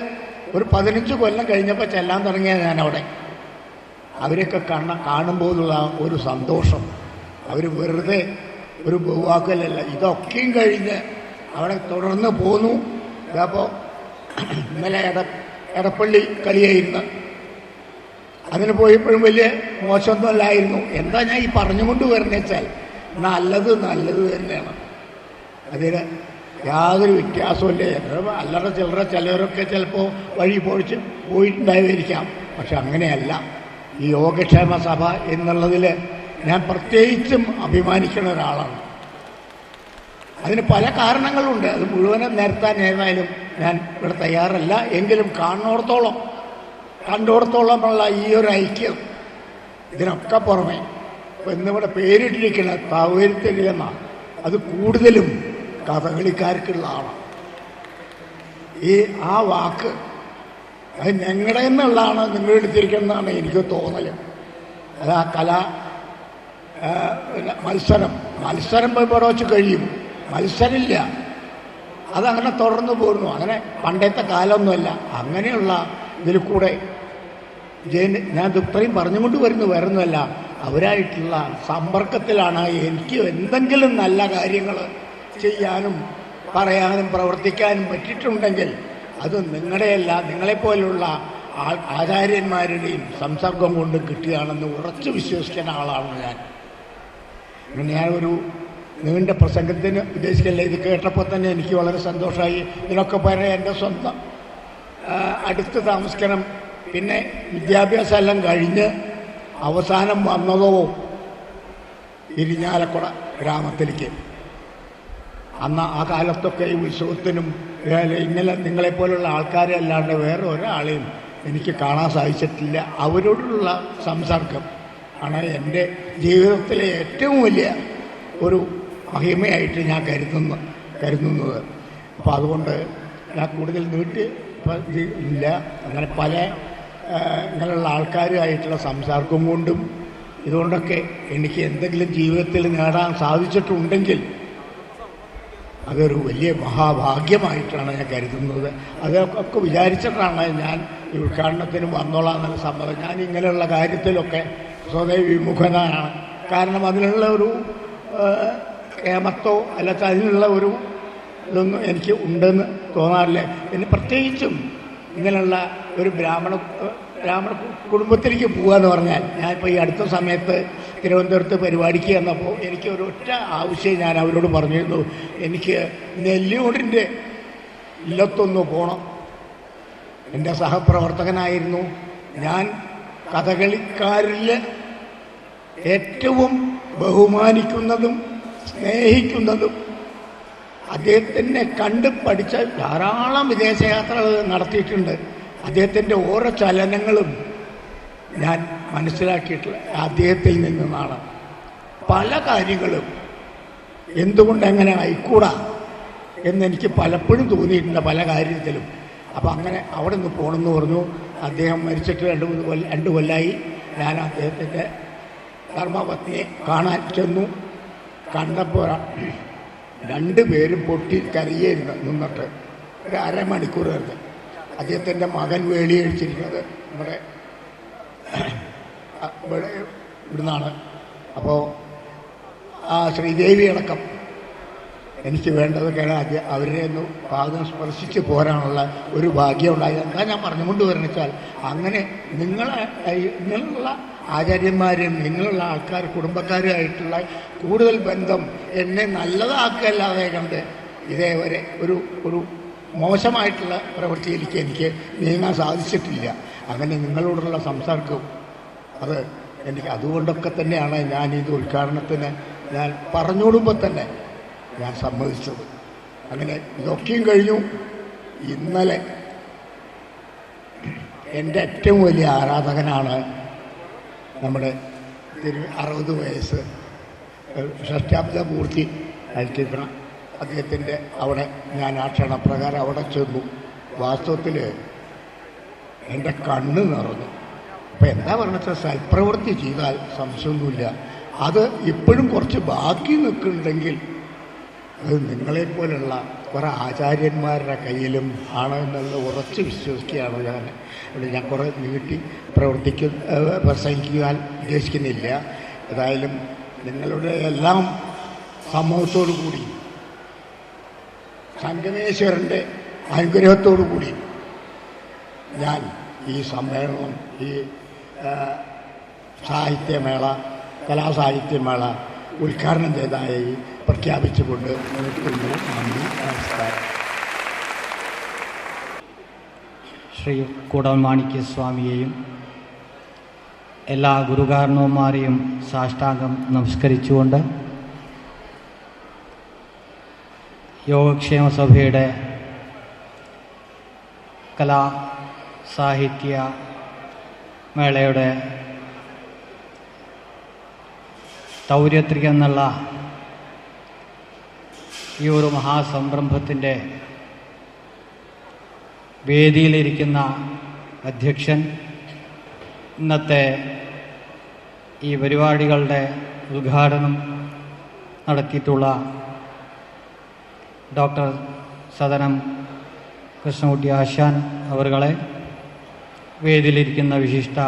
ഒരു 15 കൊല്ലം കഴിഞ്ഞപ്പോൾ ചെല്ലാൻ തുടങ്ങിയ ഞാനവിടെ അവരൊക്കെ കാണുമ്പോഴുള്ള ഒരു സന്തോഷം, അവർ വെറുതെ ഒരു ബഹുവാക്കലല്ല. ഇതൊക്കെയും കഴിഞ്ഞ് അവിടെ തുടർന്ന് പോന്നു. ഇതപ്പോൾ ഇന്നലെ എടപ്പള്ളി കളിയായിരുന്നു. അതിന് പോയപ്പോഴും വലിയ മോശമൊന്നുമല്ലായിരുന്നു. എന്താ ഞാൻ ഈ പറഞ്ഞുകൊണ്ട് വരുന്നത് വെച്ചാൽ നല്ലത് തന്നെയാണ്. അതിന് യാതൊരു വ്യത്യാസമില്ല. അല്ലറ ചില്ലറ ചിലവരൊക്കെ ചിലപ്പോൾ വഴി പൊഴിച്ച് പോയിട്ടുണ്ടായിരിക്കാം. പക്ഷെ അങ്ങനെയല്ല. ഈ യോഗക്ഷേമ സഭ എന്നുള്ളതിൽ ഞാൻ പ്രത്യേകിച്ചും അഭിമാനിക്കുന്ന ഒരാളാണ്. അതിന് പല കാരണങ്ങളുണ്ട്. അത് മുഴുവനും നിരത്താൻ ഏതായാലും ഞാൻ ഇവിടെ തയ്യാറല്ല. എങ്കിലും കണ്ടോടത്തോളമുള്ള ഈ ഒരു ഐക്യം, ഇതിനൊക്കെ പുറമെ ഇപ്പം ഇന്നിവിടെ പേരിട്ടിരിക്കുന്ന തവരുത്തലി എന്നാണ്. അത് കൂടുതലും കഥകളിക്കാർക്കുള്ള ആളാണ്. ആ വാക്ക് അത് ഞങ്ങളുടെ നിന്നുള്ളതാണ്, നിങ്ങൾ എടുത്തിരിക്കുന്നതാണ് എനിക്ക് തോന്നൽ. അത് ആ മത്സരം പോയി വെച്ച് കഴിയും. മത്സരമില്ല, അതങ്ങനെ തുടർന്ന് പോരുന്നു. അങ്ങനെ പണ്ടത്തെ കാലമൊന്നുമല്ല. അങ്ങനെയുള്ള ഇതിൽ കൂടെ ഞാൻ ഇത്രയും പറഞ്ഞുകൊണ്ട് വരുന്നതല്ല. അവരായിട്ടുള്ള സമ്പർക്കത്തിലാണ് എനിക്ക് എന്തെങ്കിലും നല്ല കാര്യങ്ങൾ ചെയ്യാനും പറയാനും പ്രവർത്തിക്കാനും പറ്റിയിട്ടുണ്ടെങ്കിൽ അത് നിങ്ങളുടെയല്ല, നിങ്ങളെപ്പോലുള്ള ആചാര്യന്മാരുടെയും സംസർഗം കൊണ്ട് കിട്ടുകയാണെന്ന് ഉറച്ചു വിശ്വസിക്കുന്ന ആളാണ് ഞാൻ. ഞാനൊരു നീണ്ട പ്രസംഗത്തിന് ഉദ്ദേശിക്കല്ല. ഇത് കേട്ടപ്പോൾ തന്നെ എനിക്ക് വളരെ സന്തോഷമായി. ഇതിനൊക്കെ പറയാൻ എൻ്റെ സ്വന്തം അടുത്ത് താമസിക്കണം. പിന്നെ വിദ്യാഭ്യാസം എല്ലാം കഴിഞ്ഞ് അവസാനം വന്നതോ ഇരിഞ്ഞാലക്കുട ഗ്രാമത്തിലേക്ക്. അന്ന് ആ കാലത്തൊക്കെ ഈ ഉത്സവത്തിനും ഇന്നലെ നിങ്ങളെപ്പോലുള്ള ആൾക്കാരെ അല്ലാണ്ട് വേറെ ഒരാളെയും എനിക്ക് കാണാൻ സാധിച്ചിട്ടില്ല. അവരോടുള്ള സംസർഗം ആണ് എൻ്റെ ജീവിതത്തിലെ ഏറ്റവും വലിയ ഒരു മഹിമയായിട്ട് ഞാൻ കരുതുന്നത്. അപ്പോൾ അതുകൊണ്ട് ഞാൻ കൂടുതൽ ഇല്ല. അങ്ങനെ പല ഇങ്ങനെയുള്ള ആൾക്കാരുമായിട്ടുള്ള സംസാരം കൊണ്ടും ഇതുകൊണ്ടൊക്കെ എനിക്ക് എന്തെങ്കിലും ജീവിതത്തിൽ നേടാൻ സാധിച്ചിട്ടുണ്ടെങ്കിൽ അതൊരു വലിയ മഹാഭാഗ്യമായിട്ടാണ് ഞാൻ കരുതുന്നത്. അതൊക്കെ വിചാരിച്ചിട്ടാണ് ഞാൻ ഈ ഉദ്ഘാടനത്തിന് വന്നോളാം എന്നുള്ള സമ്മതം. ഞാൻ ഇങ്ങനെയുള്ള കാര്യത്തിലൊക്കെ സ്വതവേ വിമുഖനാണ്. കാരണം അതിനുള്ള ഒരു കേമത്തോ അല്ലാത്ത അതിനുള്ള ഒരു ഇതൊന്നും എനിക്ക് ഉണ്ടെന്ന് തോന്നാറില്ല. പിന്നെ പ്രത്യേകിച്ചും ഇങ്ങനെയുള്ള ഒരു ബ്രാഹ്മണ കുടുംബത്തിലേക്ക് പോകുക എന്ന് പറഞ്ഞാൽ, ഞാനിപ്പോൾ ഈ അടുത്ത സമയത്ത് തിരുവനന്തപുരത്ത് പരിപാടിക്ക് വന്നപ്പോൾ എനിക്ക് ഒരു ഒറ്റ ആവശ്യം ഞാൻ അവരോട് പറഞ്ഞിരുന്നു, എനിക്ക് നെല്ലിയോടിൻ്റെ ഇല്ലത്തൊന്ന് പോകണം. എൻ്റെ സഹപ്രവർത്തകനായിരുന്നു. ഞാൻ കഥകളിക്കാരിൽ ഏറ്റവും ബഹുമാനിക്കുന്നതും സ്നേഹിക്കുന്നതും അദ്ദേഹത്തിനെ കണ്ട് പഠിച്ച ധാരാളം വിദേശയാത്രകൾ നടത്തിയിട്ടുണ്ട്. അദ്ദേഹത്തിൻ്റെ ഓരോ ചലനങ്ങളും ഞാൻ മനസ്സിലാക്കിയിട്ടുള്ള അദ്ദേഹത്തിൽ നിന്നാണ്. പല കാര്യങ്ങളും എന്തുകൊണ്ട് എങ്ങനെ ആയിക്കൂടാ എന്നെനിക്ക് പലപ്പോഴും തോന്നിയിട്ടുണ്ട്, പല കാര്യത്തിലും. അപ്പം അങ്ങനെ അവിടെ നിന്ന് പോകണമെന്ന് പറഞ്ഞു. അദ്ദേഹം മരിച്ചിട്ട് 2 കൊല്ലമായി. ഞാൻ അദ്ദേഹത്തിൻ്റെ ധർമ്മപത്നിയെ കാണാൻ ചെന്നു. കണ്ടപ്പോൾ 2 പേരും പൊട്ടി കരയായിരുന്നു നിന്നിട്ട്. ഒരു അരമണിക്കൂർ കഴിഞ്ഞ് അദ്ദേഹത്തിൻ്റെ മകൻ വേളിയഴിച്ചിരിക്കുന്നത് നമ്മുടെ ഇവിടുന്നാണ്. അപ്പോൾ ആ ശ്രീദേവി അടക്കം എനിക്ക് വേണ്ടതൊക്കെ അവരെ ഒന്ന് പാദം സ്പർശിച്ച് പോരാനുള്ള ഒരു ഭാഗ്യം ഉണ്ടായത്. എന്താ ഞാൻ പറഞ്ഞുകൊണ്ട് വരണെച്ചാൽ, അങ്ങനെ നിങ്ങളുള്ള ആചാര്യന്മാരും നിങ്ങളുള്ള ആൾക്കാർ കുടുംബക്കാരുമായിട്ടുള്ള കൂടുതൽ ബന്ധം എന്നെ നല്ലതാക്കല്ലാതെ കണ്ട് ഇതേവരെ ഒരു മോശമായിട്ടുള്ള പ്രവൃത്തിയിലേക്ക് എനിക്ക് നീങ്ങാൻ സാധിച്ചിട്ടില്ല. അങ്ങനെ നിങ്ങളോടുള്ള സംസാരവും അത് എനിക്ക് അതുകൊണ്ടൊക്കെ തന്നെയാണ് ഞാൻ ഇത് ഉദ്ഘാടനത്തിന് ഞാൻ പറഞ്ഞോടുമ്പോൾ തന്നെ ഞാൻ സമ്മതിച്ചത്. അങ്ങനെ ഇതൊക്കെയും കഴിഞ്ഞു. ഇന്നലെ എൻ്റെ ഏറ്റവും വലിയ ആരാധകനാണ് നമ്മുടെ 60 വയസ്സ് ഷഷ്ടാബ്ദ പൂർത്തി ആയിരിക്കണം അദ്ദേഹത്തിൻ്റെ. അവിടെ ഞാൻ ആ ക്ഷണപ്രകാരം അവിടെ ചെന്നു. വാസ്തവത്തിൽ എൻ്റെ കണ്ണ് നിറഞ്ഞു. അപ്പം എന്താ പറഞ്ഞാൽ, സൽപ്രവൃത്തി ചെയ്താൽ സംശയമൊന്നുമില്ല. അത് ഇപ്പോഴും കുറച്ച് ബാക്കി നിൽക്കുന്നുണ്ടെങ്കിൽ അത് നിങ്ങളെപ്പോലുള്ള കുറേ ആചാര്യന്മാരുടെ കയ്യിലും ആണ് എന്നുള്ളത് ഉറച്ച് വിശ്വസിക്കുകയാണ് ഞാൻ. ഞാൻ കുറേ നീട്ടി പ്രസംഗിക്കാൻ ഉദ്ദേശിക്കുന്നില്ല. ഏതായാലും നിങ്ങളുടെ എല്ലാം സമൂഹത്തോടു കൂടി സംഗമേശ്വരൻ്റെ അനുഗ്രഹത്തോടു കൂടി ഞാൻ ഈ സമ്മേളനം, ഈ സാഹിത്യമേള, കലാസാഹിത്യമേള ഉദ്ഘാടനം ചെയ്തതായി പ്രഖ്യാപിച്ചുകൊണ്ട് നിർത്തുന്നു. നന്ദി, നമസ്കാരം.
ശ്രീ കൂടൽമാണിക്യ സ്വാമിയെയും എല്ലാ ഗുരുകാരണവന്മാരെയും സാഷ്ടാംഗം നമസ്കരിച്ചുകൊണ്ട് യോഗക്ഷേമ സഭയുടെ കലാ സാഹിത്യ മേളയുടെ തൗര്യത്രിക എന്നുള്ള ഈ ഒരു മഹാസംരംഭത്തിൻ്റെ വേദിയിലിരിക്കുന്ന അധ്യക്ഷൻ, ഇന്നത്തെ ഈ പരിപാടികളുടെ ഉദ്ഘാടനം നടത്തിയിട്ടുള്ള ഡോക്ടർ സദനം കൃഷ്ണകുട്ടി ആശാൻ അവരുകളെ, വേദിയിലിരിക്കുന്ന വിശിഷ്ട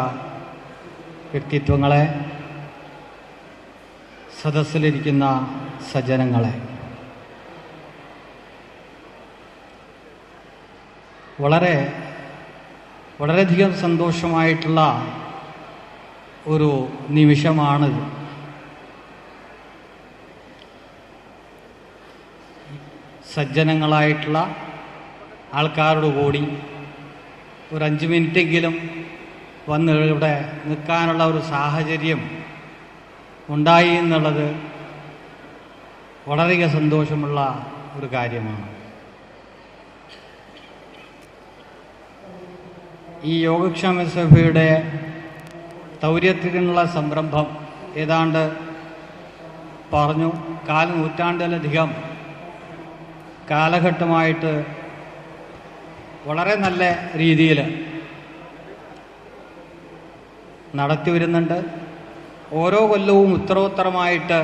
വ്യക്തിത്വങ്ങളെ, സദസ്സിലിരിക്കുന്ന സജ്ജനങ്ങളെ, വളരെയധികം സന്തോഷമായിട്ടുള്ള ഒരു നിമിഷമാണിത്. സജ്ജനങ്ങളായിട്ടുള്ള ആൾക്കാരോട് കൂടി ഒരു 5 മിനിറ്റെങ്കിലും വന്ന് ഇവിടെ നിൽക്കാനുള്ള ഒരു സാഹചര്യം ഉണ്ടായി എന്നുള്ളത് വളരെ സന്തോഷമുള്ള ഒരു കാര്യമാണ്. ഈ യോഗക്ഷേമ സഭയുടെ തൗര്യത്തിനുള്ള സംരംഭം ഏതാണ്ട് പറഞ്ഞു 4 നൂറ്റാണ്ടിലധികം കാലഘട്ടമായിട്ട് വളരെ നല്ല രീതിയിൽ നടത്തി വരുന്നുണ്ട്. ഓരോ കൊല്ലവും ഉത്തരോത്തരമായിട്ട്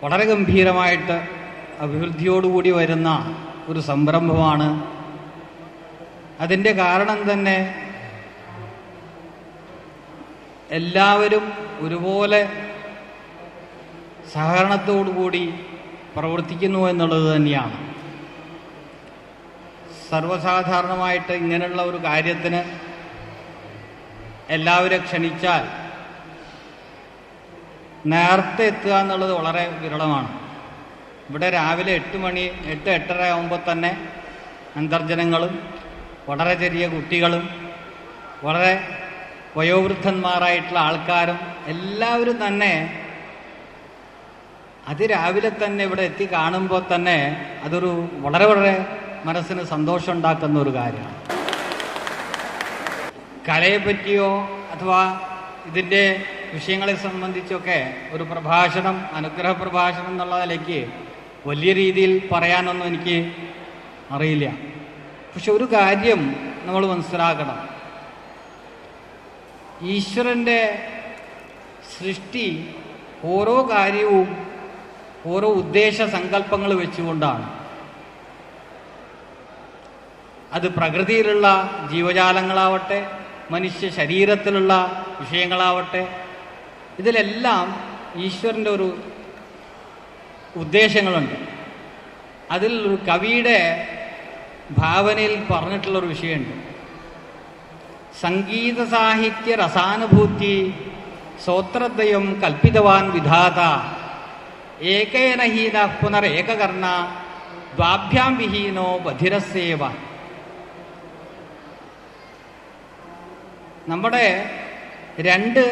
വളരെ ഗംഭീരമായിട്ട് അഭിവൃദ്ധിയോടുകൂടി വരുന്ന ഒരു സംരംഭമാണ്. അതിൻ്റെ കാരണം തന്നെ എല്ലാവരും ഒരുപോലെ സഹകരണത്തോടുകൂടി പ്രവർത്തിക്കുന്നു എന്നുള്ളത് തന്നെയാണ്. സർവ്വസാധാരണമായിട്ട് ഇങ്ങനെയുള്ള ഒരു കാര്യത്തിന് എല്ലാവരും ക്ഷണിച്ചാൽ നേരത്തെ എത്തുക എന്നുള്ളത് വളരെ വിരളമാണ്. ഇവിടെ രാവിലെ 8-8:30 ആകുമ്പോൾ തന്നെ അന്തർജനങ്ങളും വളരെ ചെറിയ കുട്ടികളും വളരെ വയോവൃദ്ധന്മാരായിട്ടുള്ള ആൾക്കാരും എല്ലാവരും തന്നെ അതിരാവിലെ തന്നെ ഇവിടെ എത്തി കാണുമ്പോൾ തന്നെ അതൊരു വളരെ വളരെ മനസ്സിന് സന്തോഷം ഉണ്ടാക്കുന്ന ഒരു കാര്യമാണ്. കലയെപ്പറ്റിയോ അഥവാ ഇതിൻ്റെ വിഷയങ്ങളെ സംബന്ധിച്ചൊക്കെ ഒരു പ്രഭാഷണം, അനുഗ്രഹ പ്രഭാഷണം എന്നുള്ള നിലയ്ക്ക് വലിയ രീതിയിൽ പറയാനൊന്നും എനിക്ക് അറിയില്ല. പക്ഷെ ഒരു കാര്യം നമ്മൾ മനസ്സിലാക്കണം, ഈശ്വരൻ്റെ സൃഷ്ടി ഓരോ കാര്യവും ഓരോ ഉദ്ദേശ സങ്കല്പങ്ങൾ വെച്ചുകൊണ്ടാണ്. അത് പ്രകൃതിയിലുള്ള ജീവജാലങ്ങളാവട്ടെ, മനുഷ്യ ശരീരത്തിലുള്ള വിഷയങ്ങളാവട്ടെ, ഇതിലെല്ലാം ഈശ്വരൻ്റെ ഒരു ഉദ്ദേശങ്ങളുണ്ട്. അതിൽ ഒരു കവിയുടെ ഭാവനയിൽ പറഞ്ഞിട്ടുള്ളൊരു വിഷയമുണ്ട്. സംഗീത സാഹിത്യ രസാനുഭൂതി ശ്രോത്രദ്വയം കൽപ്പിതവാൻ വിധാത ഏകേന ഹീന പുനരേകകർണ ദ്വാഭ്യാം വിഹീനോ ബധിരസേവ. നമ്മുടെ 2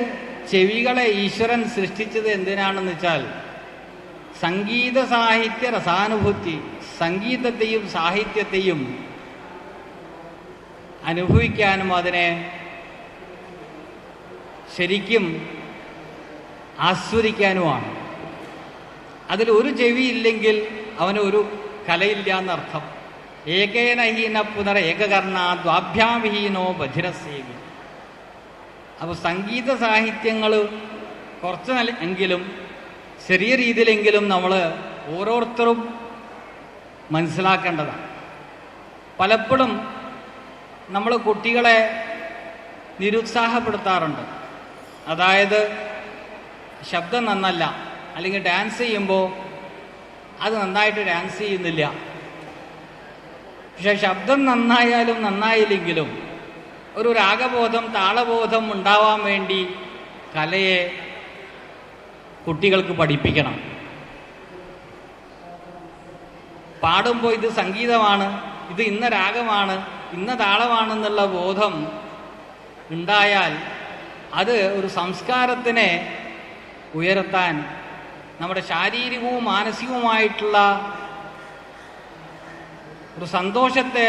ചെവികളെ ഈശ്വരൻ സൃഷ്ടിച്ചത് എന്തിനാണെന്ന് വെച്ചാൽ സംഗീത സാഹിത്യ രസാനുഭൂതി, സംഗീതത്തെയും സാഹിത്യത്തെയും അനുഭവിക്കാനും അതിനെ ശരിക്കും ആസ്വദിക്കാനുമാണ്. അതിലൊരു ചെവി ഇല്ലെങ്കിൽ അവന് ഒരു കലയില്ല എന്നർത്ഥം. ഏകേന ഹീന പുനർ ഏകകർണ ദ്വാഭ്യാവിഹീനോ ബധിരസേവി. അപ്പോൾ സംഗീത സാഹിത്യങ്ങൾ കുറച്ച് എങ്കിലും ചെറിയ രീതിയിലെങ്കിലും നമ്മൾ ഓരോരുത്തരും മനസ്സിലാക്കേണ്ടതാണ്. പലപ്പോഴും നമ്മൾ കുട്ടികളെ നിരുത്സാഹപ്പെടുത്താറുണ്ട്. അതായത് ശബ്ദം നന്നല്ല, അല്ലെങ്കിൽ ഡാൻസ് ചെയ്യുമ്പോൾ അത് നന്നായിട്ട് ഡാൻസ് ചെയ്യുന്നില്ല. പക്ഷെ ശബ്ദം നന്നായാലും നന്നായില്ലെങ്കിലും ഒരു രാഗബോധം, താളബോധം ഉണ്ടാവാൻ വേണ്ടി കലയെ കുട്ടികൾക്ക് പഠിപ്പിക്കണം. പാടുമ്പോൾ ഇത് സംഗീതമാണ്, ഇത് ഇന്ന രാഗമാണ്, ഇന്ന താളമാണെന്നുള്ള ബോധം ഉണ്ടായാൽ അത് ഒരു സംസ്കാരത്തിനെ ഉയർത്താൻ, നമ്മുടെ ശാരീരികവും മാനസികവുമായിട്ടുള്ള ഒരു സന്തോഷത്തെ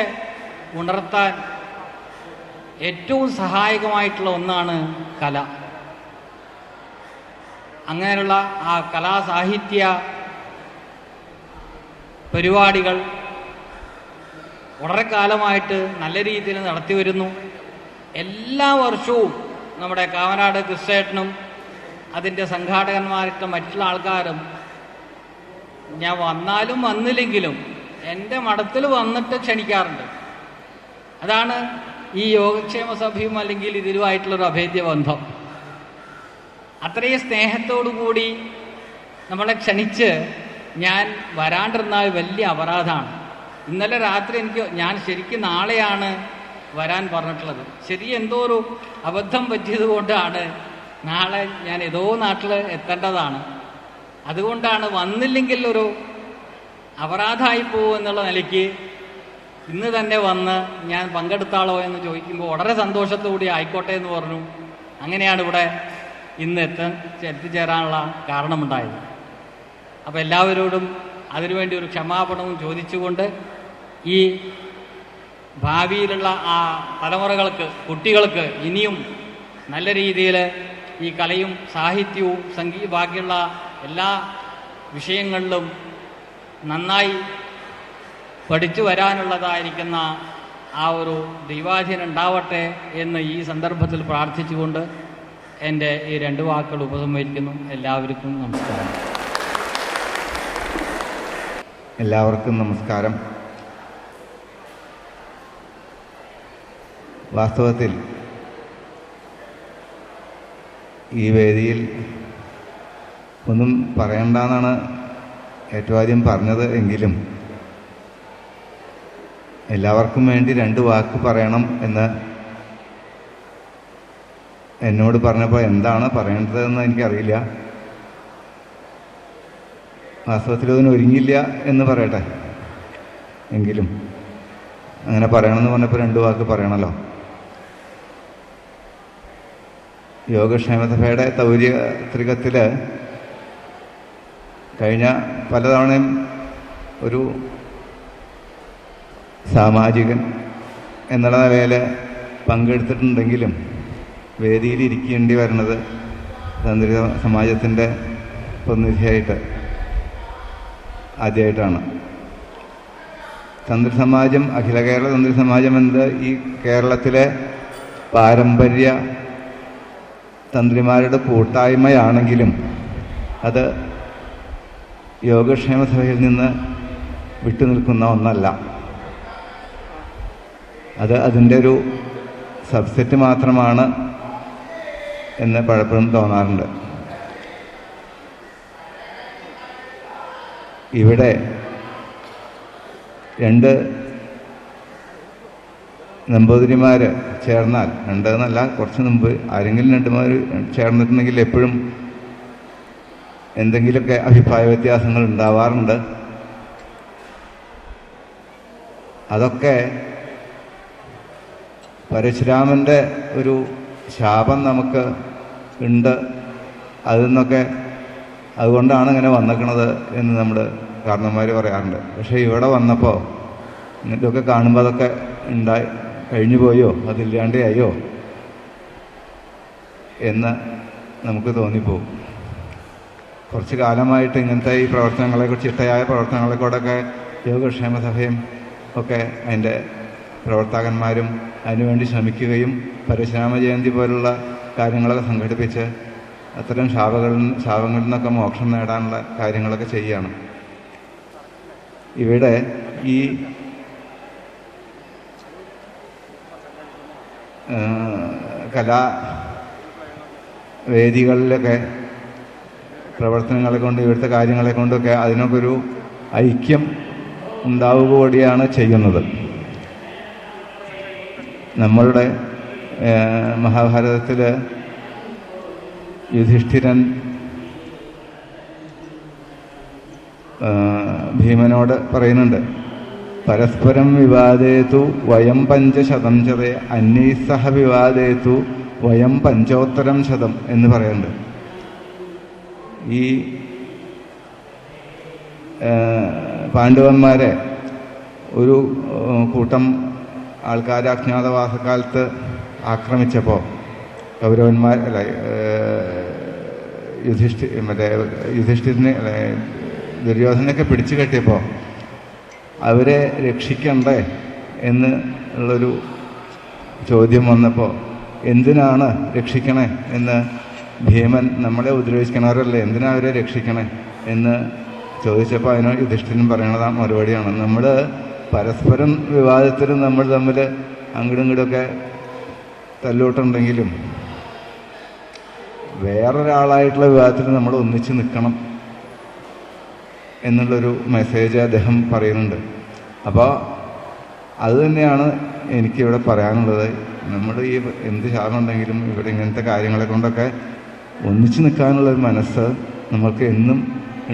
ഉണർത്താൻ ഏറ്റവും സഹായകമായിട്ടുള്ള ഒന്നാണ് കല. അങ്ങനെയുള്ള ആ കലാസാഹിത്യ പരിപാടികൾ വളരെ കാലമായിട്ട് നല്ല രീതിയിൽ നടത്തി വരുന്നു. എല്ലാ വർഷവും നമ്മുടെ കാവനാട് കൃഷ്ണേട്ടനും അതിൻ്റെ സംഘാടകന്മാരുടെ മറ്റുള്ള ആൾക്കാരും, ഞാൻ വന്നാലും വന്നില്ലെങ്കിലും എൻ്റെ മഠത്തിൽ വന്നിട്ട് ക്ഷണിക്കാറുണ്ട്. അതാണ് ഈ യോഗക്ഷേമ സഭയും അല്ലെങ്കിൽ ഇതിലുമായിട്ടുള്ളൊരു അഭേദ്യ ബന്ധം. അത്രയും സ്നേഹത്തോടു കൂടി നമ്മളെ ക്ഷണിച്ച് ഞാൻ വരാണ്ടിരുന്നാൽ വലിയ അപരാധമാണ്. ഇന്നലെ രാത്രി ഞാൻ ശരിക്കും നാളെയാണ് വരാൻ പറഞ്ഞിട്ടുള്ളത്. ശരി, എന്തോ ഒരു അബദ്ധം പറ്റിയത് കൊണ്ടാണ് നാളെ ഞാൻ ഏതോ നാട്ടിൽ എത്തേണ്ടതാണ്. അതുകൊണ്ടാണ് വന്നില്ലെങ്കിൽ ഒരു അപരാധമായി പോകും എന്നുള്ള നിലയ്ക്ക് ഇന്ന് തന്നെ വന്ന് ഞാൻ പങ്കെടുത്താളോ എന്ന് ചോദിക്കുമ്പോൾ വളരെ സന്തോഷത്തോടെ ആയിക്കോട്ടെ എന്ന് പറഞ്ഞു. അങ്ങനെയാണ് ഇവിടെ ഇന്ന് എത്തിച്ചേരാനുള്ള കാരണമുണ്ടായത്. അപ്പോൾ എല്ലാവരോടും അതിനുവേണ്ടി ഒരു ക്ഷമാപണവും ചോദിച്ചുകൊണ്ട് ഈ ഭാവിയിലുള്ള ആ തലമുറകൾക്ക്, കുട്ടികൾക്ക് ഇനിയും നല്ല രീതിയിൽ ഈ കലയും സാഹിത്യവും ബാക്കിയുള്ള എല്ലാ വിഷയങ്ങളിലും നന്നായി പഠിച്ചു വരാനുള്ളതായിരിക്കുന്ന ആ ഒരു ദൈവാധീനം ഉണ്ടാവട്ടെ എന്ന് ഈ സന്ദർഭത്തിൽ പ്രാർത്ഥിച്ചുകൊണ്ട് എൻ്റെ ഈ 2 വാക്കുകൾ ഉപസംഹരിക്കുന്നു. എല്ലാവർക്കും നമസ്കാരം.
എല്ലാവർക്കും നമസ്കാരം. വാസ്തവത്തിൽ ഈ വേദിയിൽ ഒന്നും പറയണ്ടെന്നാണ് ഏറ്റവും ആദ്യം പറഞ്ഞത്. എങ്കിലും എല്ലാവർക്കും വേണ്ടി 2 വാക്ക് പറയണം എന്ന് എന്നോട് പറഞ്ഞപ്പോൾ എന്താണ് പറയേണ്ടതെന്ന് എനിക്കറിയില്ല. വാസ്തവത്തിൽ അതിന് ഒരുങ്ങിയില്ല എന്ന് പറയട്ടെ. എങ്കിലും അങ്ങനെ പറയണമെന്ന് പറഞ്ഞപ്പോൾ 2 വാക്ക് പറയണമല്ലോ. യോഗക്ഷേമസഭയുടെ തൗര്യത്രികത്തിൽ കഴിഞ്ഞ പലതവണയും ഒരു സാമാജികൻ എന്നുള്ള നിലയിൽ പങ്കെടുത്തിട്ടുണ്ടെങ്കിലും വേദിയിൽ ഇരിക്കേണ്ടി വരുന്നത് തന്ത്രി സമാജത്തിൻ്റെ പ്രതിനിധിയായിട്ട് ആദ്യമായിട്ടാണ്. തന്ത്രി സമാജം, അഖില കേരള തന്ത്രി സമാജം എന്നത് ഈ കേരളത്തിലെ പാരമ്പര്യ തന്ത്രിമാരുടെ കൂട്ടായ്മയാണെങ്കിലും അത് യോഗക്ഷേമ സഭയിൽ നിന്ന് വിട്ടുനിൽക്കുന്ന ഒന്നല്ല. അത് അതിൻ്റെ ഒരു സബ്സെറ്റ് മാത്രമാണ് എന്ന് പലപ്പോഴും തോന്നാറുണ്ട്. ഇവിടെ 2 നമ്പൂതിരിമാർ ചേർന്നാൽ, 2 എന്നല്ല കുറച്ച് മുമ്പ് ആരെങ്കിലും 2 ചേർന്നിട്ടുണ്ടെങ്കിൽ എപ്പോഴും എന്തെങ്കിലുമൊക്കെ അഭിപ്രായ വ്യത്യാസങ്ങൾ ഉണ്ടാവാറുണ്ട്. അതൊക്കെ പരശുരാമൻ്റെ ഒരു ശാപം നമുക്ക് ഉണ്ട്. അതുകൊണ്ടാണ് ഇങ്ങനെ വന്നിക്കണത് എന്ന് നമ്മൾ കാരണന്മാർ പറയാറുണ്ട്. പക്ഷേ ഇവിടെ വന്നപ്പോൾ ഇതൊക്കെ കാണുമ്പോൾ അതൊക്കെ കഴിഞ്ഞു പോയോ, അതില്ലാണ്ടായോ എന്ന് നമുക്ക് തോന്നിപ്പോവും. കുറച്ച് കാലമായിട്ട് ഇങ്ങനത്തെ ഈ പ്രവർത്തനങ്ങളെക്കുറിച്ച്, ചിട്ടയായ പ്രവർത്തനങ്ങളെക്കൂടെയൊക്കെ യോഗക്ഷേമ സഭയും ഒക്കെ അതിൻ്റെ പ്രവർത്തകന്മാരും അതിനുവേണ്ടി ശ്രമിക്കുകയും പരശുരാമ ജയന്തി പോലുള്ള കാര്യങ്ങളൊക്കെ സംഘടിപ്പിച്ച് അത്തരം ശാപങ്ങളിൽ നിന്നൊക്കെ മോക്ഷം നേടാനുള്ള കാര്യങ്ങളൊക്കെ ചെയ്യുകയാണ്. ഇവിടെ ഈ കലാവേദികളിലൊക്കെ പ്രവർത്തനങ്ങളെ കൊണ്ട്, ഇവിടുത്തെ കാര്യങ്ങളെ കൊണ്ടൊക്കെ അതിനൊക്കെ ഒരു ഐക്യം ഉണ്ടാവുക കൂടിയാണ് ചെയ്യുന്നത്. നമ്മളുടെ മഹാഭാരതത്തിൽ യുധിഷ്ഠിരൻ ഭീമനോട് പറയുന്നുണ്ട്, പരസ്പരം വിവാദേതു വയം 500 ചതേ അന്യൈസ്സഹ വിവാദേതു വയം 5,000 എന്ന് പറയുന്നുണ്ട്. ഈ പാണ്ഡവന്മാരെ ഒരു കൂട്ടം ആൾക്കാർ അജ്ഞാതവാസക്കാലത്ത് ആക്രമിച്ചപ്പോൾ കൗരവന്മാർ യുധിഷ്ഠിരനെ ദുര്യോധനൊക്കെ പിടിച്ചു കെട്ടിയപ്പോൾ അവരെ രക്ഷിക്കണ്ടേ എന്ന് ഉള്ളൊരു ചോദ്യം വന്നപ്പോൾ എന്തിനാണ് രക്ഷിക്കണേ എന്ന് ഭീമൻ, നമ്മളെ ഉപദ്രവിക്കണവരല്ലേ, എന്തിനാ അവരെ രക്ഷിക്കണേ എന്ന് ചോദിച്ചപ്പോൾ അതിന് യുധിഷ്ഠിരൻ പറയണത് മറുപടിയാണ്, നമ്മൾ പരസ്പരം വിവാദത്തിൽ നമ്മൾ തമ്മിൽ അങ്ങോട്ടും ഇങ്ങോട്ടൊക്കെ തല്ലൂട്ടുണ്ടെങ്കിലും വേറൊരാളായിട്ടുള്ള വിവാദത്തിൽ നമ്മൾ ഒന്നിച്ച് നിൽക്കണം എന്നുള്ളൊരു മെസ്സേജ് അദ്ദേഹം പറയുന്നുണ്ട്. അപ്പോൾ അതുതന്നെയാണ് എനിക്കിവിടെ പറയാനുള്ളത്. നമ്മൾ ഈ എന്ത് ശാപമുണ്ടെങ്കിലും ഇവിടെ ഇങ്ങനത്തെ കാര്യങ്ങളെ കൊണ്ടൊക്കെ ഒന്നിച്ച് നിൽക്കാനുള്ളൊരു മനസ്സ് നമുക്ക് എന്നും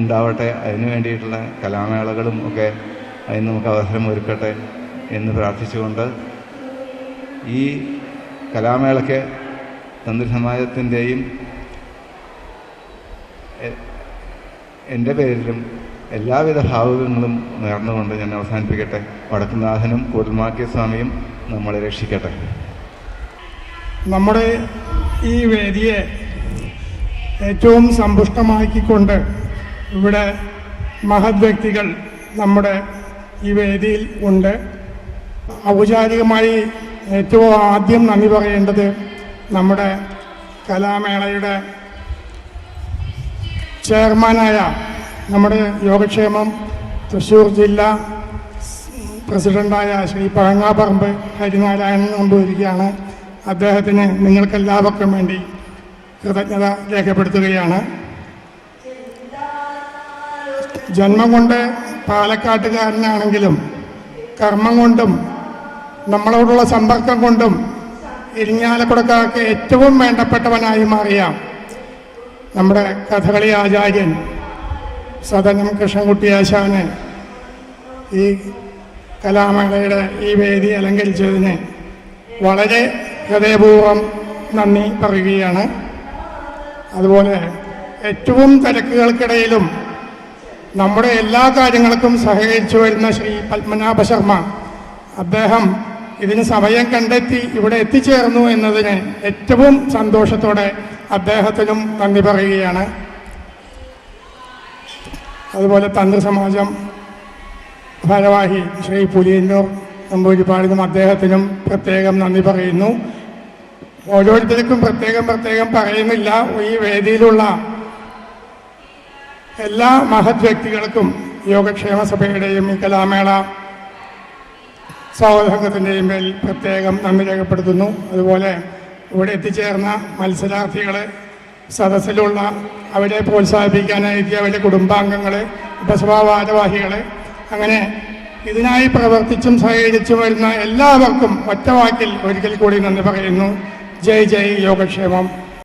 ഉണ്ടാവട്ടെ. അതിന് വേണ്ടിയിട്ടുള്ള കലാമേളകളും ഒക്കെ അതിന് നമുക്ക് അവസരം ഒരുക്കട്ടെ എന്ന് പ്രാർത്ഥിച്ചുകൊണ്ട് ഈ കലാമേളയ്ക്ക് തന്ത്രി സമാജത്തിൻ്റെയും എൻ്റെ പേരിലും എല്ലാവിധ ഭാവുകങ്ങളും നേർന്നുകൊണ്ട് ഞാൻ അവസാനിപ്പിക്കട്ടെ. വടക്കുംനാഥനും കൂടൽമാക്കിയ സ്വാമിയും നമ്മളെ രക്ഷിക്കട്ടെ.
നമ്മുടെ ഈ വേദിയെ ഏറ്റവും സമ്പുഷ്ടമാക്കിക്കൊണ്ട് ഇവിടെ മഹത് വ്യക്തികൾ നമ്മുടെ ഈ വേദിയിൽ ഉണ്ട്. ഔപചാരികമായി ഏറ്റവും ആദ്യം നന്ദി പറയേണ്ടത് നമ്മുടെ കലാമേളയുടെ ചെയർമാനായ നമ്മുടെ യോഗക്ഷേമം തൃശ്ശൂർ ജില്ലാ പ്രസിഡൻ്റായ ശ്രീ പഴങ്ങാപ്പറമ്പ് ഹരിനാരായണൻ നമ്പൂതിരിക്കാണ്. അദ്ദേഹത്തിന് നിങ്ങൾക്കെല്ലാവർക്കും വേണ്ടി കൃതജ്ഞത രേഖപ്പെടുത്തുകയാണ്. ജന്മം കൊണ്ട് പാലക്കാട്ടുകാരനാണെങ്കിലും കർമ്മം കൊണ്ടും നമ്മളോടുള്ള സമ്പർക്കം കൊണ്ടും ഇരിങ്ങാലക്കുടക്കാർക്ക് ഏറ്റവും വേണ്ടപ്പെട്ടവനായി മാറിയ നമ്മുടെ കഥകളി ആചാര്യൻ സദനം കൃഷ്ണൻകുട്ടി ആശാന് ഈ കലാമേളയുടെ ഈ വേദി അലങ്കരിച്ചതിന് വളരെ ഹൃദയപൂർവ്വം നന്ദി പറയുകയാണ്. അതുപോലെ ഏറ്റവും തിരക്കുകൾക്കിടയിലും നമ്മുടെ എല്ലാ കാര്യങ്ങൾക്കും സഹകരിച്ചു വരുന്ന ശ്രീ പത്മനാഭ ശർമ്മ, അദ്ദേഹം ഇതിന് സമയം കണ്ടെത്തി ഇവിടെ എത്തിച്ചേർന്നു എന്നതിന് ഏറ്റവും സന്തോഷത്തോടെ അദ്ദേഹത്തിനും നന്ദി പറയുകയാണ്. അതുപോലെ തന്ത്രസമാജം ഭാരവാഹി ശ്രീ പുലിയന്നൂർ നമ്പൂതിരിപ്പാടിനും അദ്ദേഹത്തിനും പ്രത്യേകം നന്ദി പറയുന്നു. ഓരോരുത്തർക്കും പ്രത്യേകം പറയുന്നില്ല. ഈ വേദിയിലുള്ള എല്ലാ മഹത് വ്യക്തികൾക്കും യോഗക്ഷേമ സഭയുടെയും ഈ കലാമേള സ്വാഗതസംഘത്തിൻ്റെയും പേരിൽ പ്രത്യേകം നന്ദി രേഖപ്പെടുത്തുന്നു. അതുപോലെ ഇവിടെ എത്തിച്ചേർന്ന മത്സരാർത്ഥികൾ, സദസ്സിലുള്ള അവരെ പ്രോത്സാഹിപ്പിക്കാനായി എത്തിയ അവരുടെ കുടുംബാംഗങ്ങൾ, ഉപസഭാ ഭാരവാഹികൾ, അങ്ങനെ ഇതിനായി പ്രവർത്തിച്ചും സഹകരിച്ചും വരുന്ന എല്ലാവർക്കും ഒറ്റവാക്കിൽ ഒരിക്കൽ കൂടി നന്ദി പറയുന്നു. ജയ് ജയ് യോഗക്ഷേമം.